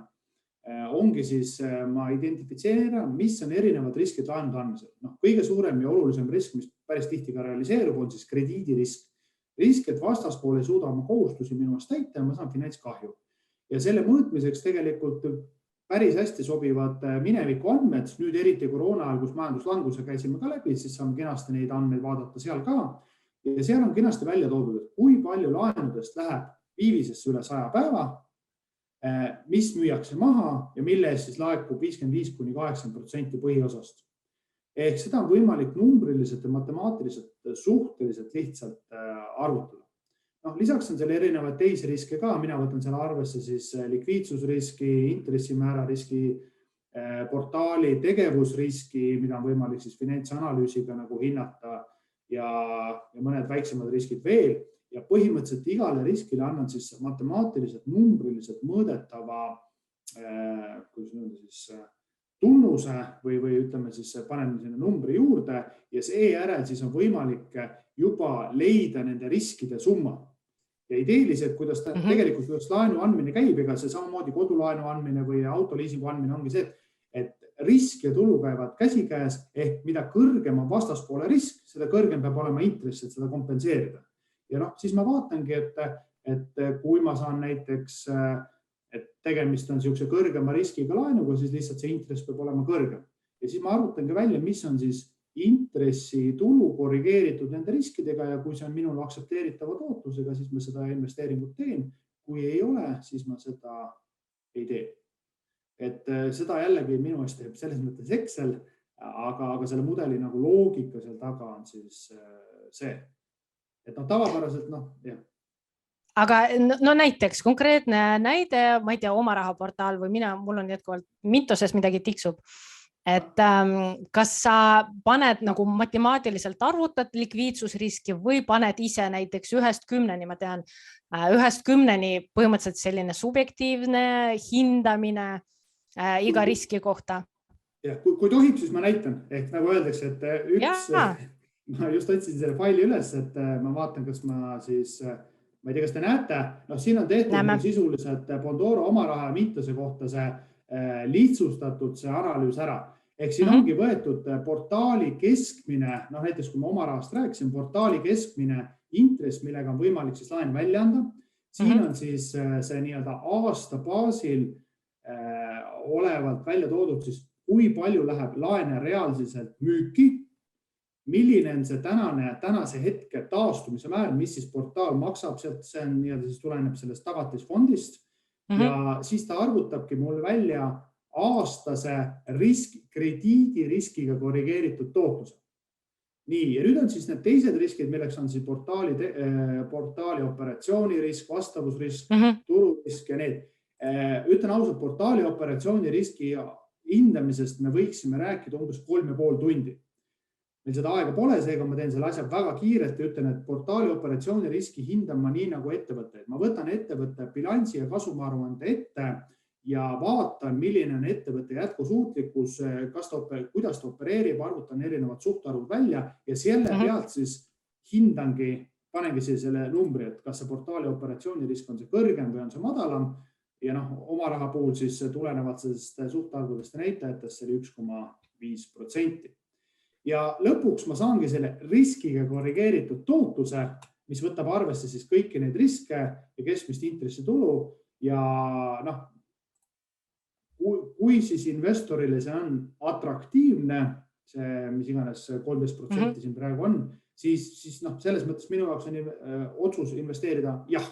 Ongi siis, ma identifitseerin, mis on erinevad riskid laenude andmisel. Kõige suurem ja olulisem risk, mis päris tihti ka realiseerub, on siis krediidirisk. Risk, et vastaspool ei suuda oma kohustusi minu eest täita ja ma saan finantskahju. Ja selle mõõtmiseks tegelikult päris hästi sobivad mineviku andmed, nüüd eriti koroona ajal, kus majanduslanguse käisime ka läbi, siis saame kenasti neid andmeid vaadata seal ka. Ja seal on kenasti välja toodud, et kui palju laenudest läheb viivisesse üle 100 päeva, mis müüakse maha ja mille eest siis laekub 55–80% põhiosast. Ehk seda on võimalik numbriliselt ja matemaatiliselt suhteliselt lihtsalt arvutada. Lisaks on seal erinevaid teisi riske ka, mina võtan seal arvesse siis likviidsusriski, intressimäära riski, portaali tegevusriski, mida on võimalik siis finantsanalüüsiga nagu hinnata ja mõned väiksemad riskid veel. Ja põhimõtteliselt igale riskile annan siis matemaatiliselt, numbriliselt mõõdetava tunnuse või ütleme siis paneme sinna numbri juurde ja seejärel siis on võimalik juba leida nende riskide summa. Ja ideeliselt, kuidas tegelikult kuidas laenu andmine käib, ega see samamoodi kodulaenu andmine või autoliisingu andmine ongi see, et risk ja tulu käivad käsikäes ehk mida kõrgem on vastaspoole risk, seda kõrgem peab olema intress, et seda kompenseerida. Ja siis ma vaatangi, et kui ma saan näiteks, et tegemist on niisuguse kõrgema riskiga laenuga, siis lihtsalt see intress peab olema kõrgem. Ja siis ma arvutangi välja, mis on siis intressi tulu korrigeeritud nende riskidega ja kui see on minul aktsepteeritava tootlusega, siis ma seda investeeringut teen. Kui ei ole, siis ma seda ei tee. Et seda jällegi minu eest teeb selles mõttes Excel, aga selle mudeli nagu loogika seal taga on siis see. Et tavapäraselt, jah. Aga näiteks konkreetne näide, ma ei tea, oma rahaportaal või mul on jätkuvalt mitoses midagi tiksub. Et kas sa paned nagu matemaatiliselt arvutad likviidsusriski või paned ise näiteks 1–10, ma tean, 1–10 põhimõtteliselt selline subjektiivne hindamine iga riski kohta? Ja, kui tohib, siis ma näitan. Ehk nagu öeldakse, et ma just otsin selle faili üles, et ma vaatan, kas ma siis ma ei tea, kas te näete, siin on tehtud sisuliselt Bondora oma raha ja Mintose kohta see lihtsustatud see analüüs ära. Ehk siin ongi võetud portaali keskmine, näiteks kui ma oma rahast rääkisin, portaali keskmine intress, millega on võimalik siis laen välja anda. Siin on siis see nii-öelda aasta baasil olevalt välja toodud siis, kui palju läheb laene reaalselt müüki, milline on see tänase hetke taastumise määr, mis siis portaal maksab, see on nii-öelda siis tuleneb sellest tagatisfondist ja siis ta arvutabki mul välja aastase krediidiriskiga korrigeeritud tootluse. Nii, ja nüüd on siis need teised riskid, milleks on siis portaali operatsioonirisk, vastavusrisk, tururisk ja need. Ütlen ausalt, portaali operatsiooniriski hindamisest me võiksime rääkida umbes 3,5 tundi. Meil seda aega pole, seega ma teen selle asja väga kiirelt ja ütlen, et portaali operatsiooniriski hindan ma nii nagu ettevõtteid. Ma võtan ettevõtte bilansi ja kasumaruande ette ja vaatan, milline on ettevõtte jätkusuutlikkus, kuidas ta opereerib, arvutan erinevad suhtarvud välja ja selle pealt siis hindangi, panengi selle numbri, et kas see portaali operatsioonirisk on see kõrgem või on see madalam ja oma raha puhul siis tulenevalt sellest suhtarvudest ja näitajatest oli 1,5%. Ja lõpuks ma saangi selle riskiga korrigeeritud tootluse, mis võtab arvesse siis kõiki neid riske ja keskmist intressitulu ja kui siis investorile see on atraktiivne, see mis iganes 13% siin praegu on, siis selles mõttes minu jaoks on otsus investeerida jah.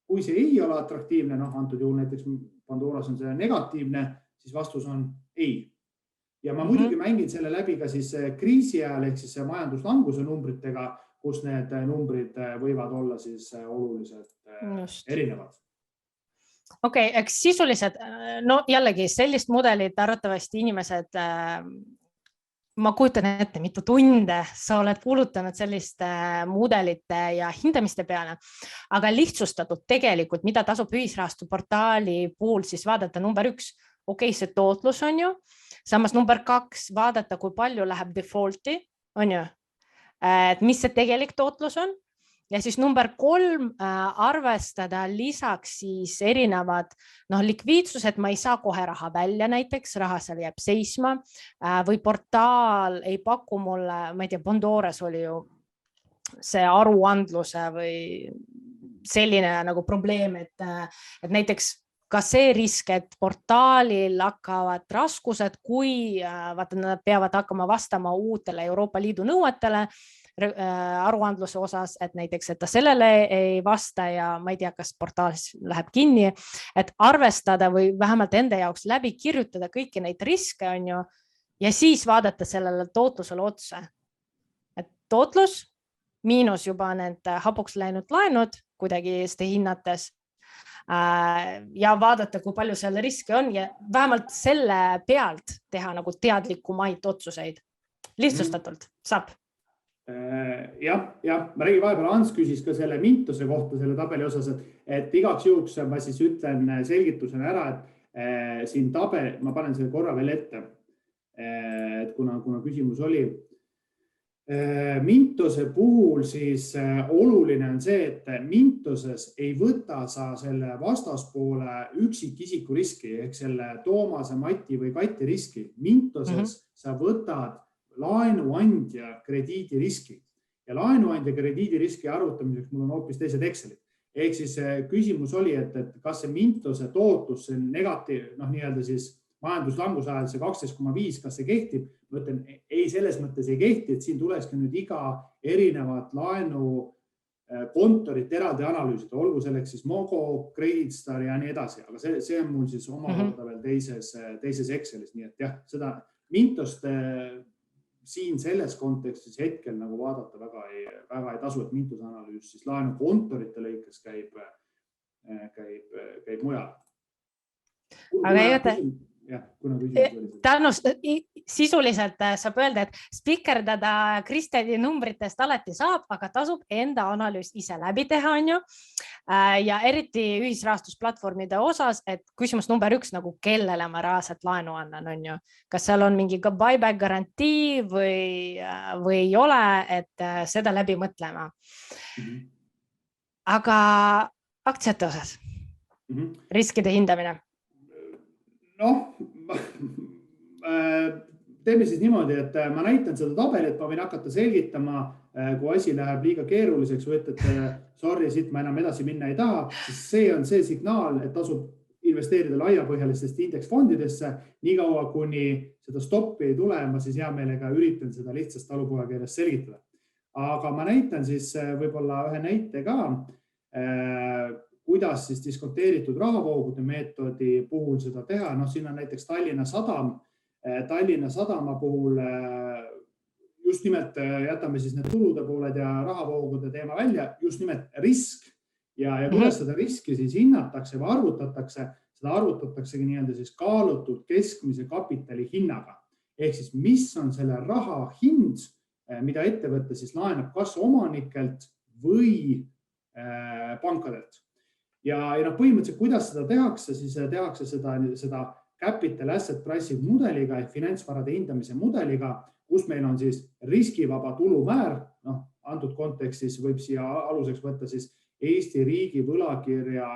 Kui see ei ole atraktiivne, antud juhul näiteks Pandoras on see negatiivne, siis vastus on ei. Ja ma muidugi mängin selle läbi ka siis kriisi ajal ehk siis majanduslanguse numbritega, kus need numbrid võivad olla siis oluliselt erinevad. Okei, eks sisuliselt, jällegi sellist mudelit arvatavasti inimesed, ma kujutan ette, mitu tunde sa oled kulutanud selliste mudelite ja hindamiste peale, aga lihtsustatud tegelikult, mida tasub ühisrahastu portaali puhul siis vaadata number 1, see tootlus on ju, samas number 2, vaadata, kui palju läheb defaulti, on ju, et mis see tegelik tootlus on. Ja siis number 3, arvestada lisaks siis erinevad likviidsused, ma ei saa kohe raha välja näiteks, raha seal jääb seisma või portaal ei paku mulle, ma ei tea, Bondores oli ju see aruandluse või selline nagu probleem, et näiteks ka see risk, et portaalil hakkavad raskused, kui nad peavad hakkama vastama uutele Euroopa Liidu nõuetele aruandluse osas, et näiteks, et ta sellele ei vasta ja ma ei tea, kas portaal läheb kinni, et arvestada või vähemalt enda jaoks läbi kirjutada kõiki neid riske on ju ja siis vaadata sellele tootlusele otsa. Et tootlus miinus juba need hapuks läinud laenud kuidagi Eesti hinnates ja vaadata, kui palju selle riske on ja vähemalt selle pealt teha nagu teadlikumaid otsuseid. Lihtsustatult saab. Jah, ma räägin vahepeal, Hans küsis ka selle Mintose kohta selle tabeli osas, et igaks juhuks ma siis ütlen selgitusena ära, et siin tabel, ma panen selle korra veel ette, et kuna küsimus oli. Mintose puhul siis oluline on see, et Mintoses ei võta sa selle vastaspoole üksikisiku riski ehk selle Toomase, Mati või Kati riski. Mintoses sa võtad laenuandja krediidiriski ja laenuandja krediidiriski arvutamiseks mul on hoopis teised Excelid. Ehk siis küsimus oli, et kas see Mintose tootlus, see negatiiv, nii-öelda siis majanduslanguse ajal see 12,5, kas see kehtib? Ma ütlen, ei, selles mõttes ei kehti, et siin tulekski nüüd iga erinevat laenu kontorit eraldi analüüsida, olgu selleks siis Mogo, Creditstar ja nii edasi, aga see on mul siis omakorda veel teises Excelis, nii et jah, seda Mintost siin selles kontekstis hetkel nagu vaadata väga ei tasu, et Mintose analüüs siis laenu kontorite lõikes käib mujal. Aga Tänust, sisuliselt saab öelda, et spikerdada Kristjani numbritest alati saab, aga tasub enda analüüs ise läbi teha, on ju. Ja eriti ühisrahastusplatvormide osas, et küsimus number 1, nagu kellele ma reaalselt laenu annan, on ju. Kas seal on mingi buyback garantii või ei ole, et seda läbi mõtlema. aga aktsiate osas riskide hindamine? Noh, teeme siis niimoodi, et ma näitan seda tabelit, ma võin hakata selgitama, kui asi läheb liiga keeruliseks või sorry, siit ma enam edasi minna ei taha, siis see on see signaal, et tasub investeerida laiapõhjalistest indeksfondidesse, niikaua kuni seda stoppi ei tule, ma siis hea meelega üritan seda lihtsast talupojakeeles selgitada. Aga ma näitan siis võib-olla ühe näite ka, kuidas siis diskonteeritud rahavoogude meetodi puhul seda teha. No siin on näiteks Tallinna Sadama puhul just nimelt jätame siis need tulude pooled ja rahavoogude teema välja, just nimelt risk ja kuidas seda riski siis hinnatakse või arvutatakse, seda arvutataksegi nii-öelda siis kaalutud keskmise kapitali hinnaga. Ehk siis mis on selle raha hind, mida ettevõte siis laenab kas omanikelt või pankadelt. Ja põhimõtteliselt, kuidas seda tehakse, siis tehakse seda capital asset pricing mudeliga ehk finantsvarade hindamise mudeliga, kus meil on siis riskivaba tulumäär, antud kontekstis võib siia aluseks võtta siis Eesti riigi võlakirja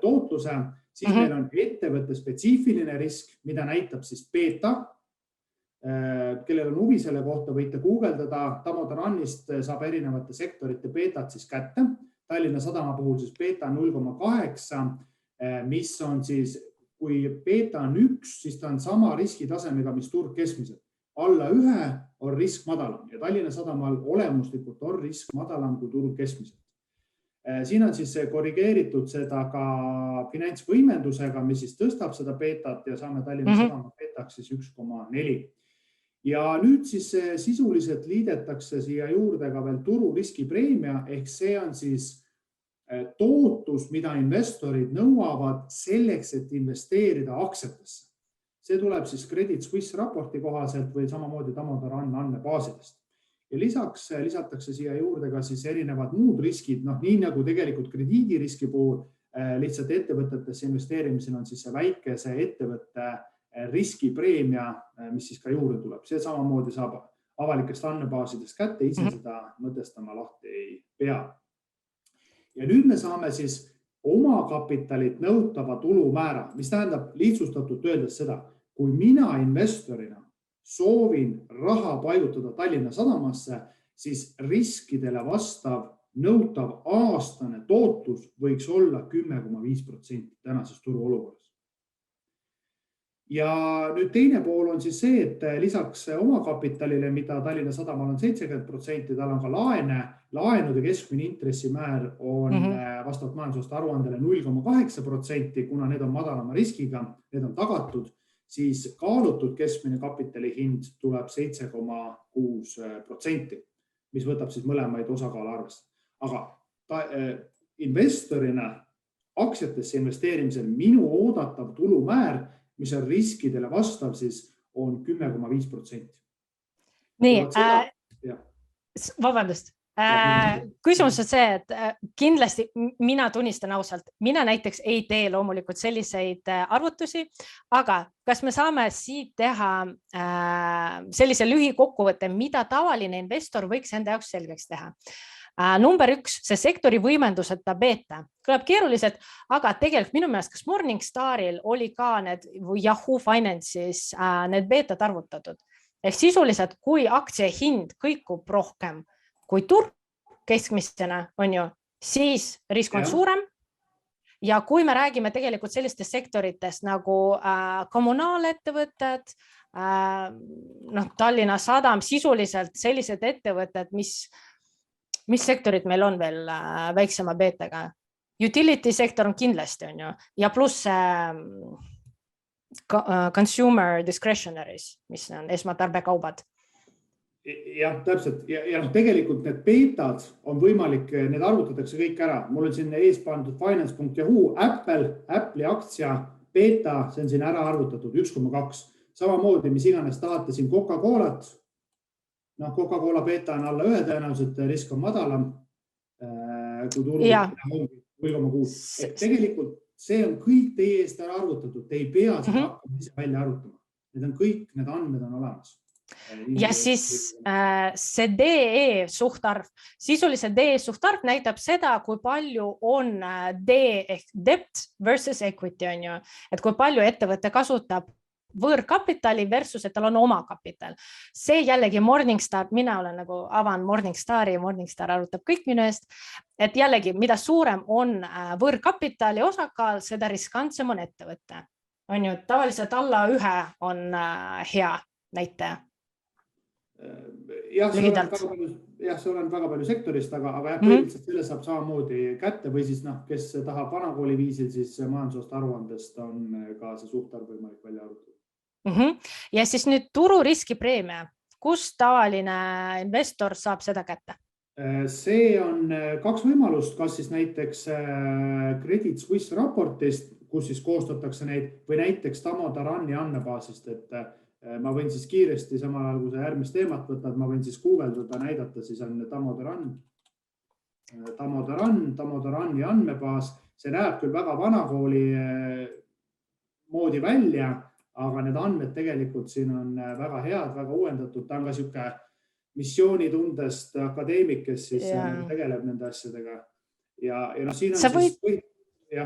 tootluse, siis meil on ettevõtte spetsiifiline risk, mida näitab siis beta, kellel on huvi selle kohta, võite guugeldada, Tamodarannist saab erinevate sektorite betat siis kätte. Tallinna Sadama puhul siis beta 0,8, mis on siis, kui beta on 1, siis ta on sama riskitasemega, mis turg keskmiselt. Alla 1 on risk madalam ja Tallinna Sadamal olemuslikult on risk madalam kui turg keskmiselt. Siin on siis korrigeeritud seda ka finantsvõimendusega, mis siis tõstab seda betat ja saame Tallinna Sadama betaks siis 1,4. Ja nüüd siis sisuliselt liidetakse siia juurde ka veel tururiskipreemia, ehk see on siis tootlus, mida investorid nõuavad selleks, et investeerida aktsiatesse. See tuleb siis Credit Suisse raporti kohaselt või samamoodi Tamodarann andmebaasidest. Ja lisaks lisatakse siia juurde ka siis erinevad muud riskid, nii nagu tegelikult krediidiriski puhul lihtsalt ettevõtetesse investeerimisel on siis see väikese ettevõtte riskipreemia, mis siis ka juurde tuleb. See samamoodi saab avalikest andmebaasidest kätte, ise seda mõtestama lahti ei pea. Ja nüüd me saame siis oma kapitalit nõutava tulumäära, mis tähendab lihtsustatult öeldes seda, kui mina investorina soovin raha paigutada Tallinna Sadamasse, siis riskidele vastav nõutav aastane tootlus võiks olla 10,5% tänases turuolukorras. Ja nüüd teine pool on siis see, et lisaks omakapitalile, mida Tallinna Sadamal on 70%, tal on ka laenude keskmine intressimäär on vastavalt majandusaasta aruandele 0,8%, kuna need on madalama riskiga, need on tagatud, siis kaalutud keskmine kapitali hind tuleb 7,6%, mis võtab siis mõlemaid osakaale arvesse. Aga investorina aktsiatesse investeerimisel minu oodatav tulumäär, mis on riskidele vastav, siis on 10,5%. Nii, vabandust. Küsimus on see, et kindlasti mina tunnistan ausalt, mina näiteks ei tee loomulikult selliseid arvutusi, aga kas me saame siit teha sellise lühikokkuvõtte, mida tavaline investor võiks enda jaoks selgeks teha? Number 1, see sektori võimenduseta beta. Kõlab keeruliselt, aga tegelikult minu meelest kas Morningstaril oli ka need Yahoo Finance'is need betad arvutatud. Ehk sisuliselt, kui aktsia hind kõikub rohkem kui turg keskmistena, siis risk on suurem. Ja kui me räägime tegelikult sellistest sektoritest nagu kommunaalettevõtted, Tallinna Sadam, sisuliselt sellised ettevõtted, mis sektorid meil on veel väiksema beetaga? Utility sektor on kindlasti, ja pluss consumer discretionaries, mis on esmatarbekaubad. Jah, täpselt. Ja tegelikult need beetad on võimalik, need arvutatakse kõik ära. Mul on siin ees pandud finance.yahoo, Apple'i aktsia beeta, see on siin ära arvutatud 1,2. Samamoodi, mis iganes tahate siin Coca-Colat. Coca-Cola beeta on alla 1 tõenäoliselt, risk on madalam kui turu 0,6. Tegelikult see on kõik teie eest ära arvutatud. Te ei pea seda hakkama ise välja arvutama. Need on kõik, need andmed on olemas. Ja siis see DE suhtarv, sisuliselt DE suhtarv näitab seda, kui palju on D ehk debt versus equity on ju, et kui palju ettevõte kasutab võõrkapitali versus, et tal on oma kapital. See jällegi Morningstar, mina olen nagu avan Morningstari, Morningstar arutab kõik minu eest, et jällegi, mida suurem on võõrkapitali osakaal, seda riskantsem on ettevõte. On ju, tavaliselt alla 1 on hea näitaja. Jah, see on väga palju sektorist, aga põhimõtteliselt selle saab samamoodi kätte või siis kes tahab vanakooli viisil, siis majandusaasta aruandest on ka see suhtarv võimalik välja arvutada. Ja siis nüüd tururiskipreemia, kus tavaline investor saab seda kätte? See on 2 võimalust, kas siis näiteks Credit Suisse raportist, kus siis koostatakse neid või näiteks Tamo Tarani andmebaasist, et ma võin siis kiiresti samal ajal, kui sa järgmist teemat võtad, ma võin siis guugeldada, näidata, siis on Tamo Tarani andmebaas. See näeb küll väga vanakooli moodi välja, aga need andmed tegelikult siin on väga head, väga uuendatud. Ta on ka siuke missioonitundest akadeemik, kes siis tegeleb nende asjadega. Ja siin on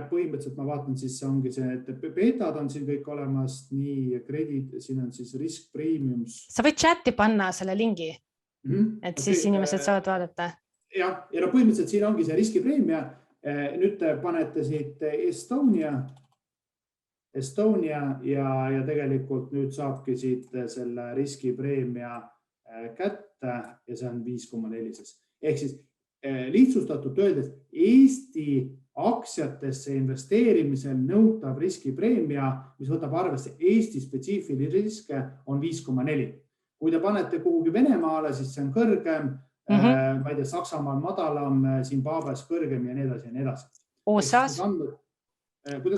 põhimõtteliselt ma vaatan, siis ongi see, et betad on siin kõik olemas, nii kredit, siin on siis risk premiums. Sa võid chati panna selle lingi, et siis inimesed saavad vaadata. Ja põhimõtteliselt siin ongi see riskipreemia. Nüüd panete siit Estonia ja tegelikult nüüd saabki siit selle riskipreemia kätte ja see on 5,4. Ehk siis lihtsustatult öeldes Eesti aktsiatesse investeerimisel nõutav riskipreemia, mis võtab arvesse Eesti spetsiifilisi riske, on 5,4. Kui te panete kuhugi Venemaale, siis see on kõrgem, ma ei tea, Saksamaal madalam, Zimbabwes kõrgem ja nii edasi ja nii edasi. USA's?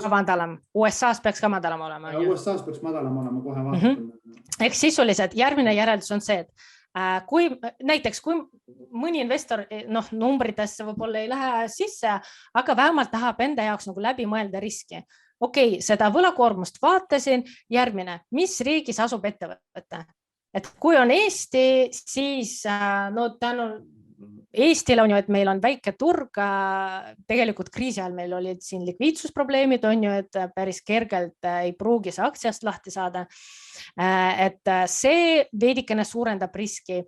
Madalam. USA's peaks ka madalam olema. USA's peaks madalam olema, kohe vaatan. Ehk sisuliselt järgmine järeldus on see, et kui näiteks, kui mõni investor numbritesse võib-olla ei lähe sisse, aga vähemalt tahab enda jaoks nagu läbi mõelda riski. Okei, seda võlakoormust vaatasin, järgmine, mis riigis asub ettevõte? Et kui on Eesti, siis tänu Eestil on ju, et meil on väike turg, tegelikult kriisi ajal meil olid siin likviidsusprobleemid, on ju, et päris kergelt ei pruugi see aktsiast lahti saada. Et see veidikene suurendab riski.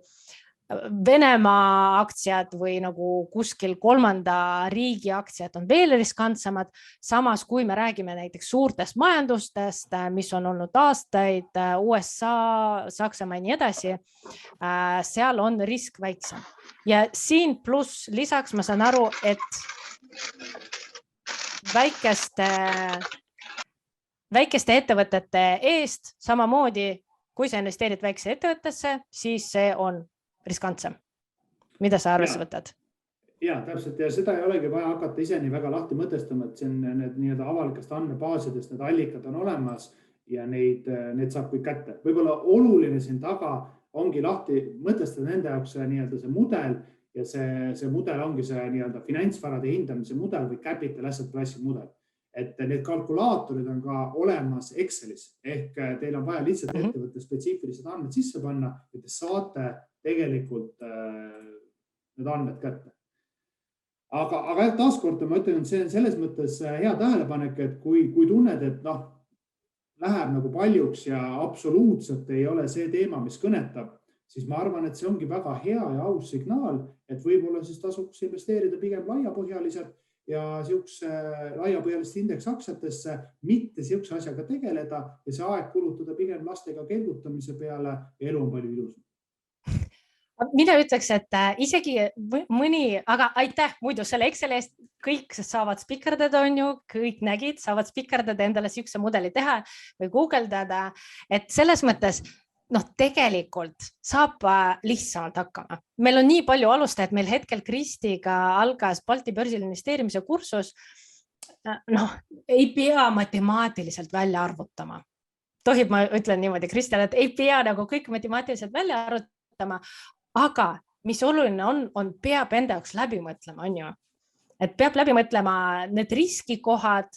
Venemaa aktsiad või nagu kuskil 3. riigi aktsiad on veel riskantsemad. Samas, kui me räägime näiteks suurtest majandustest, mis on olnud aastaid, USA, Saksamaa ja nii edasi, seal on risk väiksem. Ja siin pluss lisaks ma saan aru, et väikeste ettevõtete eest samamoodi, kui sa investeerid väikse ettevõttesse, siis see on riskantsem. Mida sa arvesse võtad? Ja, täpselt. Ja seda ei olegi vaja hakata ise nii väga lahti mõtestama, et siin need nii-öelda avalikest andmebaasidest, need allikad on olemas ja neid saab kõik kätte. Võib-olla oluline siin taga ongi lahti mõtestada nende jaoks nii-öelda see mudel ja see mudel ongi see nii-öelda finantsvarade hindamise mudel või capital asset pricing mudel. Et need kalkulaatorid on ka olemas Excelis ehk teil on vaja lihtsalt ettevõtte spetsiifilised andmed sisse panna, et te saate tegelikult need andmed kätte. Aga taaskord ma ütlen, et see on selles mõttes hea tähelepanek, et kui tunned, et läheb nagu paljuks ja absoluutselt ei ole see teema, mis kõnetab, siis ma arvan, et see ongi väga hea ja aus signaal, et võib-olla siis tasuks investeerida pigem laiapõhjaliselt ja siukse laiapõhjaliste indeksaktsiatesse, mitte siukse asjaga tegeleda ja see aeg kulutada pigem lastega kelgutamise peale ja elu on palju ilusam. Mina ütleks, et isegi mõni, aga aitäh muidu selle Exceli eest, kõik saavad spikerdada, on ju, kõik nägid, saavad spikerdada endale siukse mudeli teha või guugeldada, et selles mõttes tegelikult saab lihtsamalt hakkama. Meil on nii palju alustajaid, meil hetkel Kristiga algas Balti börsil investeerimise kursus. Ei pea matemaatiliselt välja arvutama. Tohib, ma ütlen niimoodi Kristjale, et ei pea nagu kõik matemaatiliselt välja arvutama, aga mis oluline on peab enda jaoks läbi mõtlema, on ju. Et peab läbi mõtlema need riskikohad,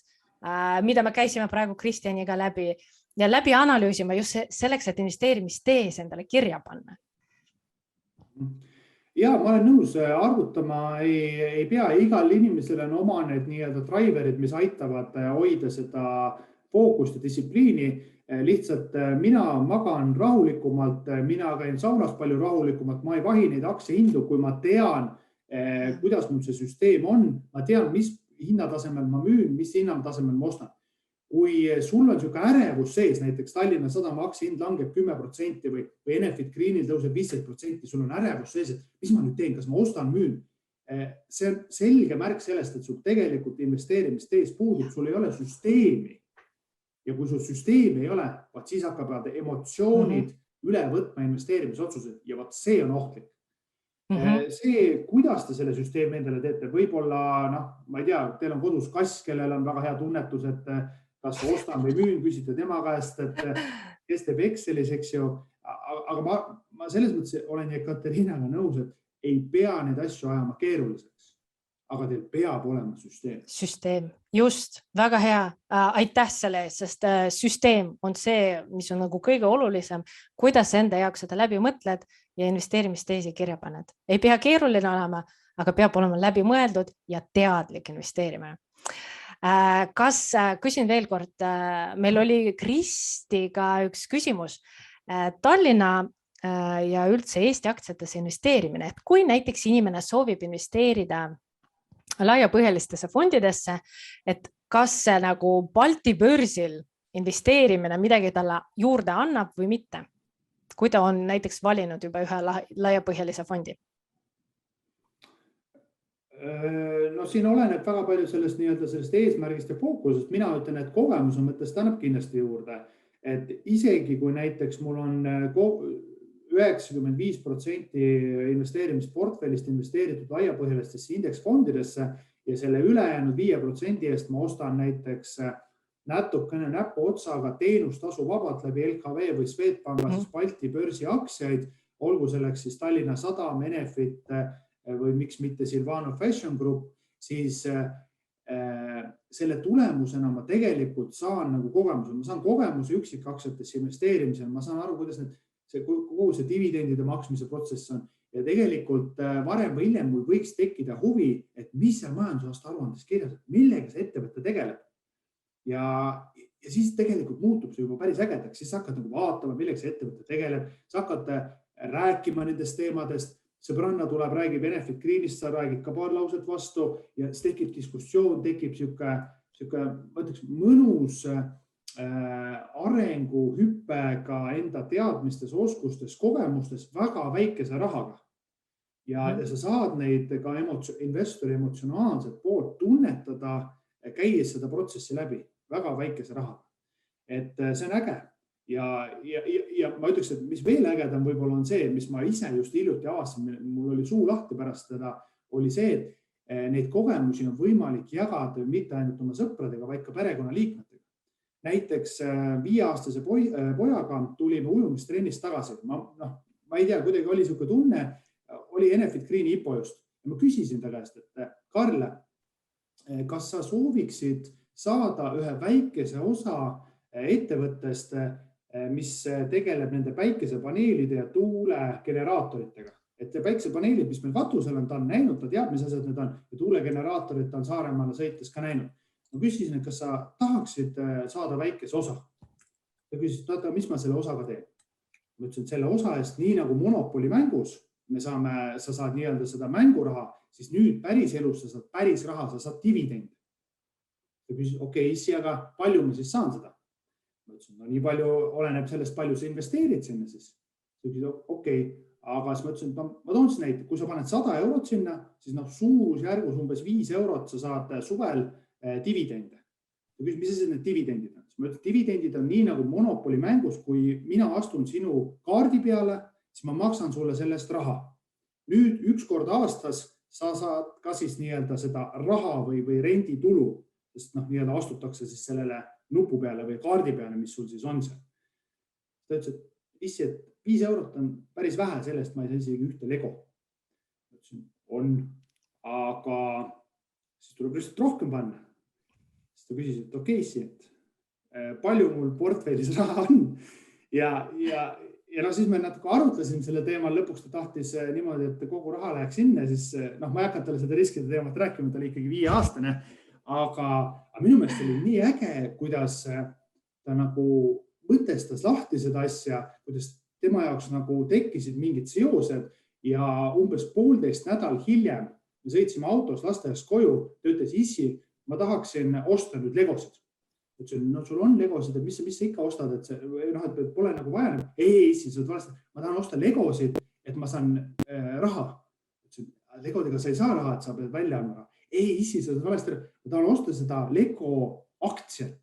mida me käisime praegu Kristjaniga läbi. ja läbi analüüsima just selleks, et investeerimistees endale kirja panna. Ja ma olen nõus, arvutama ei pea, igal inimesel on oma need nii-öelda driverid, mis aitavad hoida seda fookust ja distsipliini. Lihtsalt mina magan rahulikumalt, mina käin saunas palju rahulikumalt, ma ei vahi neid aktsiahindu, kui ma tean, kuidas mul see süsteem on, ma tean, mis hinnatasemel ma müün, mis hinnatasemel ma ostan. Kui sul on niisugune ärevus sees, näiteks Tallinna Sadama aktsiahind langeb 10% või Enefit Greenil tõuseb 15%, sul on ärevus sees, et mis ma nüüd teen, kas ma ostan, müün. See on selge märk sellest, et sul tegelikult investeerimistees puudub, sul ei ole süsteemi. Ja kui sul süsteemi ei ole, siis hakkavad emotsioonid üle võtma investeerimisotsused ja see on ohtlik. See, kuidas te selle süsteemi endale teete, võib-olla, ma ei tea, teil on kodus kass, kellel on väga hea tunnetus, et kas ostan või müün, küsite tema käest, et kes teeb Excelis, eks ju. Aga ma selles mõttes olen Katariinaga nõus, et ei pea neid asju ajama keeruliseks, aga teil peab olema süsteem. Süsteem, just, väga hea. Aitäh selle eest, sest süsteem on see, mis on nagu kõige olulisem, kuidas enda jaoks seda läbi mõtled ja investeerimisteesi kirja paned. Ei pea keeruline olema, aga peab olema läbi mõeldud ja teadlik investeerimine. Küsin veel kord, meil oli Kristiga üks küsimus. Tallinna ja üldse Eesti aktsiatesse investeerimine, et kui näiteks inimene soovib investeerida laiapõhjalistesse fondidesse, et kas see nagu Balti börsil investeerimine midagi talle juurde annab või mitte, kui ta on näiteks valinud juba ühe laiapõhjalise fondi? No siin oleneb väga palju sellest eesmärgist ja fookusest. Mina ütlen, et kogemuse mõttes ta annab kindlasti juurde. Et isegi kui näiteks mul on 95% investeerimisportfellist investeeritud laiapõhjalistesse indeksfondidesse ja selle ülejäänud 5% eest ma ostan näiteks natukene näpu otsaga teenustasu vabalt läbi LKV või Swedbanka siis Balti börsi aktsiaid, olgu selleks siis Tallinna Sadam, Enefit või miks mitte Silvano Fashion Group, siis selle tulemusena ma tegelikult saan nagu kogemuse. Ma saan kogemuse üksikaktsiatesse investeerimisel, ma saan aru, kuidas kogu see dividendide maksmise protsess on. Ja tegelikult varem või hiljem mul võiks tekkida huvi, et mis seal majandusaasta aruandes kirjas, millega see ettevõte tegeleb. Ja siis tegelikult muutub see juba päris ägedaks, siis hakkad nagu vaatama, millega see ettevõte tegeleb, sa hakkad rääkima nendest teemadest, sõbranna tuleb, räägib Enefit Greenist, sa räägid ka paar lauset vastu ja siis tekib diskussioon, tekib siuke, ma ütleks, mõnus arenguhüppega enda teadmistes, oskustes, kogemustes väga väikese rahaga. Ja sa saad neid ka investori emotsionaalset poolt tunnetada, käies seda protsessi läbi väga väikese rahaga. Et see on äge. Ja ma ütleks, et mis veel ägedam võib-olla on see, mis ma ise just hiljuti avastasin, mul oli suu lahti pärast seda, oli see, et neid kogemusi on võimalik jagada mitte ainult oma sõpradega, vaid ka perekonnaliikmetega. Näiteks 5-aastase pojaga tulime ujumistrennist tagasi. Ma ei tea, kuidagi oli siuke tunne, oli Enefit Greeni IPO just. Ja ma küsisin ta käest, et Karl, kas sa sooviksid saada ühe väikese osa ettevõttest, mis tegeleb nende päikesepaneelide ja tuulegeneraatoritega. Et päikesepaneelid, mis meil katusel on, ta on näinud, ta teab, mis asjad need on ja tuulegeneraatorid ta on Saaremaale sõites ka näinud. Ma küsisin, et kas sa tahaksid saada väikese osa. Ta küsis, et mis ma selle osaga teen? Ma ütlesin, et selle osa eest, nii nagu Monopoli mängus, sa saad nii-öelda seda mänguraha, siis nüüd päris elus sa saad päris raha, sa saad dividendi. Ta küsis, okei, aga palju ma siis saan seda? Ma ütlesin, no nii palju oleneb sellest, palju sa investeerid sinna siis. Ta küsis, okei, aga siis ma ütlesin, ma toon siis näite, kui sa paned 100 eurot sinna, siis suurusjärgus umbes 5 eurot sa saad suvel dividende. Ta küsis, mis need dividendid on? Ma ütlesin, dividendid on nii nagu Monopoli mängus, kui mina astun sinu kaardi peale, siis ma maksan sulle sellest raha. Nüüd üks kord aastas sa saad ka siis nii-öelda seda raha või renditulu, sest nii-öelda astutakse siis sellele nupu peale või kaardi peale, mis sul siis on see. Ta ütles, et 5 eurot on päris vähe, sellest ma ei saa isegi ühte Lego. Ta ütles, on, aga siis tuleb lihtsalt rohkem panna. Siis ta küsis, et okei, palju mul portfellis raha on ja siis me natuke arutlesime selle teemal, lõpuks ta tahtis niimoodi, et kogu raha läheks sinna, siis ma ei hakanud talle seda riskide teemat rääkima, ta oli ikkagi 5-aastane, aga minu meelest oli nii äge, kuidas ta nagu mõtestas lahti seda asja, kuidas tema jaoks nagu tekkisid mingid seosed ja umbes 1,5 nädal hiljem me sõitsime autos lasteaiast koju, ta ütles, issi, ma tahaksin osta nüüd legosid. Ütlesin, no sul on legosid, et mis sa ikka ostad, et pole nagu vaja. Ei, issi, ma tahan osta legosid, et ma saan raha. Ütlesin, legodega sa ei saa raha, et sa pead välja andma. Ei, issi, sa oled valesti. Ma tahan osta seda lego aktsiat.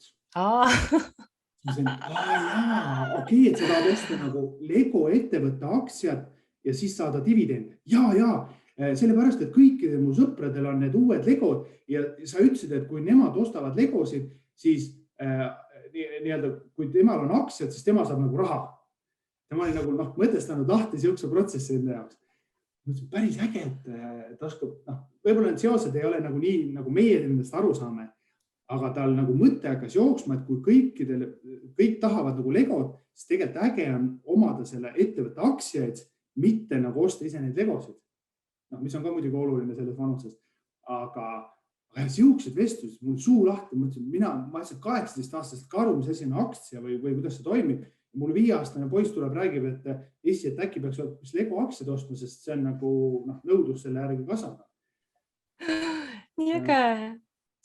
Ütlesin, okei, et sa tahad osta nagu lego ettevõtte aktsiat ja siis saada dividende. Ja, sellepärast, et kõikidel mu sõpradel on need uued legod ja sa ütlesid, et kui nemad ostavad legosid, siis nii-öelda, kui temal on aktsiad, siis tema saab nagu raha. Tema oli nagu mõtestanud lahti siukse protsessi enda jaoks. Mõtlesin, päris äge, et oskab, võib-olla need seosed ei ole nagu nii, nagu meie nendest aru saame, aga tal nagu mõte hakkas jooksma, et kui kõik tahavad nagu legod, siis tegelikult äge on omada selle ettevõtte aktsiaid, mitte nagu osta ise neid legosid. Mis on ka muidugi oluline selles vanuses. Aga siuksed vestlused, mul suu lahti, mõtlesin, ma 18-aastaselt ka aru, mis asi on aktsia või kuidas see toimib. Mul 5-aastane poiss tuleb, räägib, et äkki peaks hoopis lego aktsiad ostma, sest see on nagu nõudlus selle järgi kasvada. Nii äge.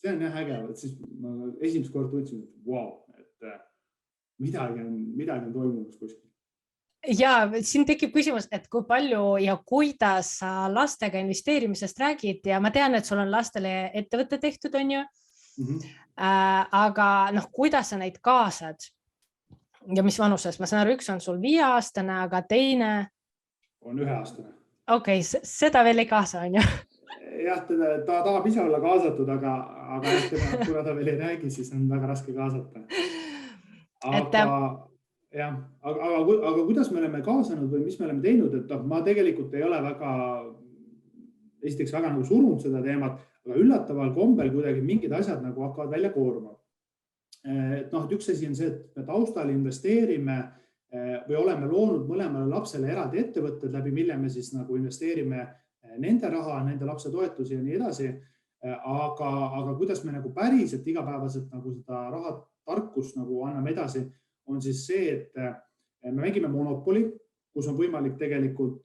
See on jah äge, et siis ma esimest kord tundsin, et wow, et midagi on toimumas kuskil. Ja siin tekib küsimus, et kui palju ja kuidas sa lastega investeerimisest räägid ja ma tean, et sul on lastele ettevõtte tehtud, on ju, aga kuidas sa neid kaasad ja mis vanuses? Ma saan aru, üks on sul 5-aastane, aga teine on 1-aastane. Okei, seda veel ei kaasa, on ju? Jah, ta tahab ise olla kaasatud, aga kuna ta veel ei räägi, siis on väga raske kaasata. Aga kuidas me oleme kaasanud või mis me oleme teinud, et ma tegelikult ei ole esiteks väga nagu surunud seda teemat, aga üllataval kombel kuidagi mingid asjad nagu hakkavad välja kooruma. Et üks asi on see, et me taustal investeerime või oleme loonud mõlemale lapsele eraldi ettevõtted, läbi mille me siis nagu investeerime nende raha, nende lapse toetusi ja nii edasi. Aga kuidas me nagu päriselt igapäevaselt nagu seda raha tarkust nagu anname edasi, on siis see, et me mängime Monopoli, kus on võimalik tegelikult,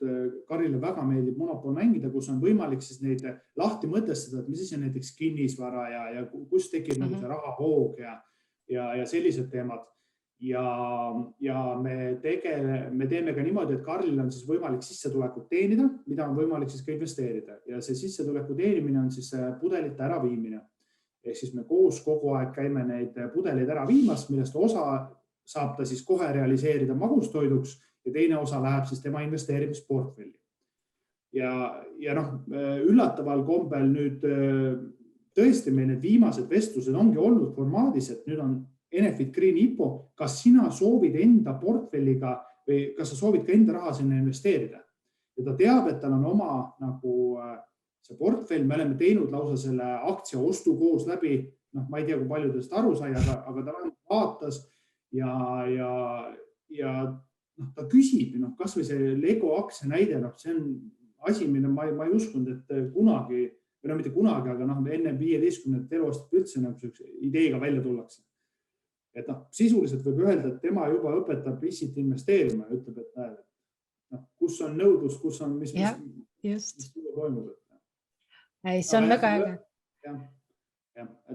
Karile väga meeldib Monopol mängida, kus on võimalik siis neid lahti mõtestada, et mis siis on näiteks kinnisvara ja kus tekib nagu see rahahoog ja sellised teemad. Ja me teeme ka niimoodi, et Karlil on siis võimalik sissetulekut teenida, mida on võimalik siis ka investeerida. Ja see sissetuleku teenimine on siis pudelite äraviimine. Ehk siis me koos kogu aeg käime neid pudeleid ära viimas, millest osa saab ta siis kohe realiseerida magustoiduks ja teine osa läheb siis tema investeerimisportfelli. Ja üllataval kombel nüüd tõesti meil need viimased vestlused ongi olnud formaadis, et nüüd on Enefit Green IPO, kas sina soovid enda portfelliga või kas sa soovid ka enda raha sinna investeerida. Ja ta teab, et tal on oma nagu see portfell, me oleme teinud lausa selle aktsia ostu koos läbi, ma ei tea, kui palju ta seda aru sai, aga ta vaatas ja ta küsib, kas või see Lego aktsia näide, see on asi, mida ma ei uskunud, et kunagi, või mitte kunagi, aga enne 15 eluaastat üldse ideega välja tullakse. Et sisuliselt võib öelda, et tema juba õpetab issit investeerima ja ütleb, et kus on nõudlus, kus on, mis toimub. Ei, see on väga äge.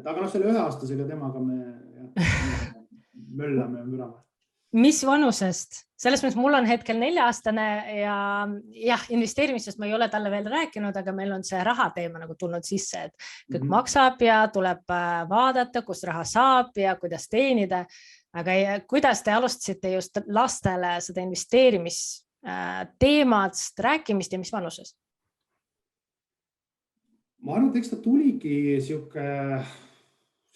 Aga selle 1-aastasega temaga me möllame ja mürame. Mis vanusest? Selles mõttes mul on hetkel 4-aastane ja investeerimisest ma ei ole talle veel rääkinud, aga meil on see rahateema nagu tulnud sisse, et kõik maksab ja tuleb vaadata, kus raha saab ja kuidas teenida. Aga kuidas te alustasite just lastele seda investeerimisteemast rääkimist ja mis vanuses? Ma arvan, et eks ta tuligi siuke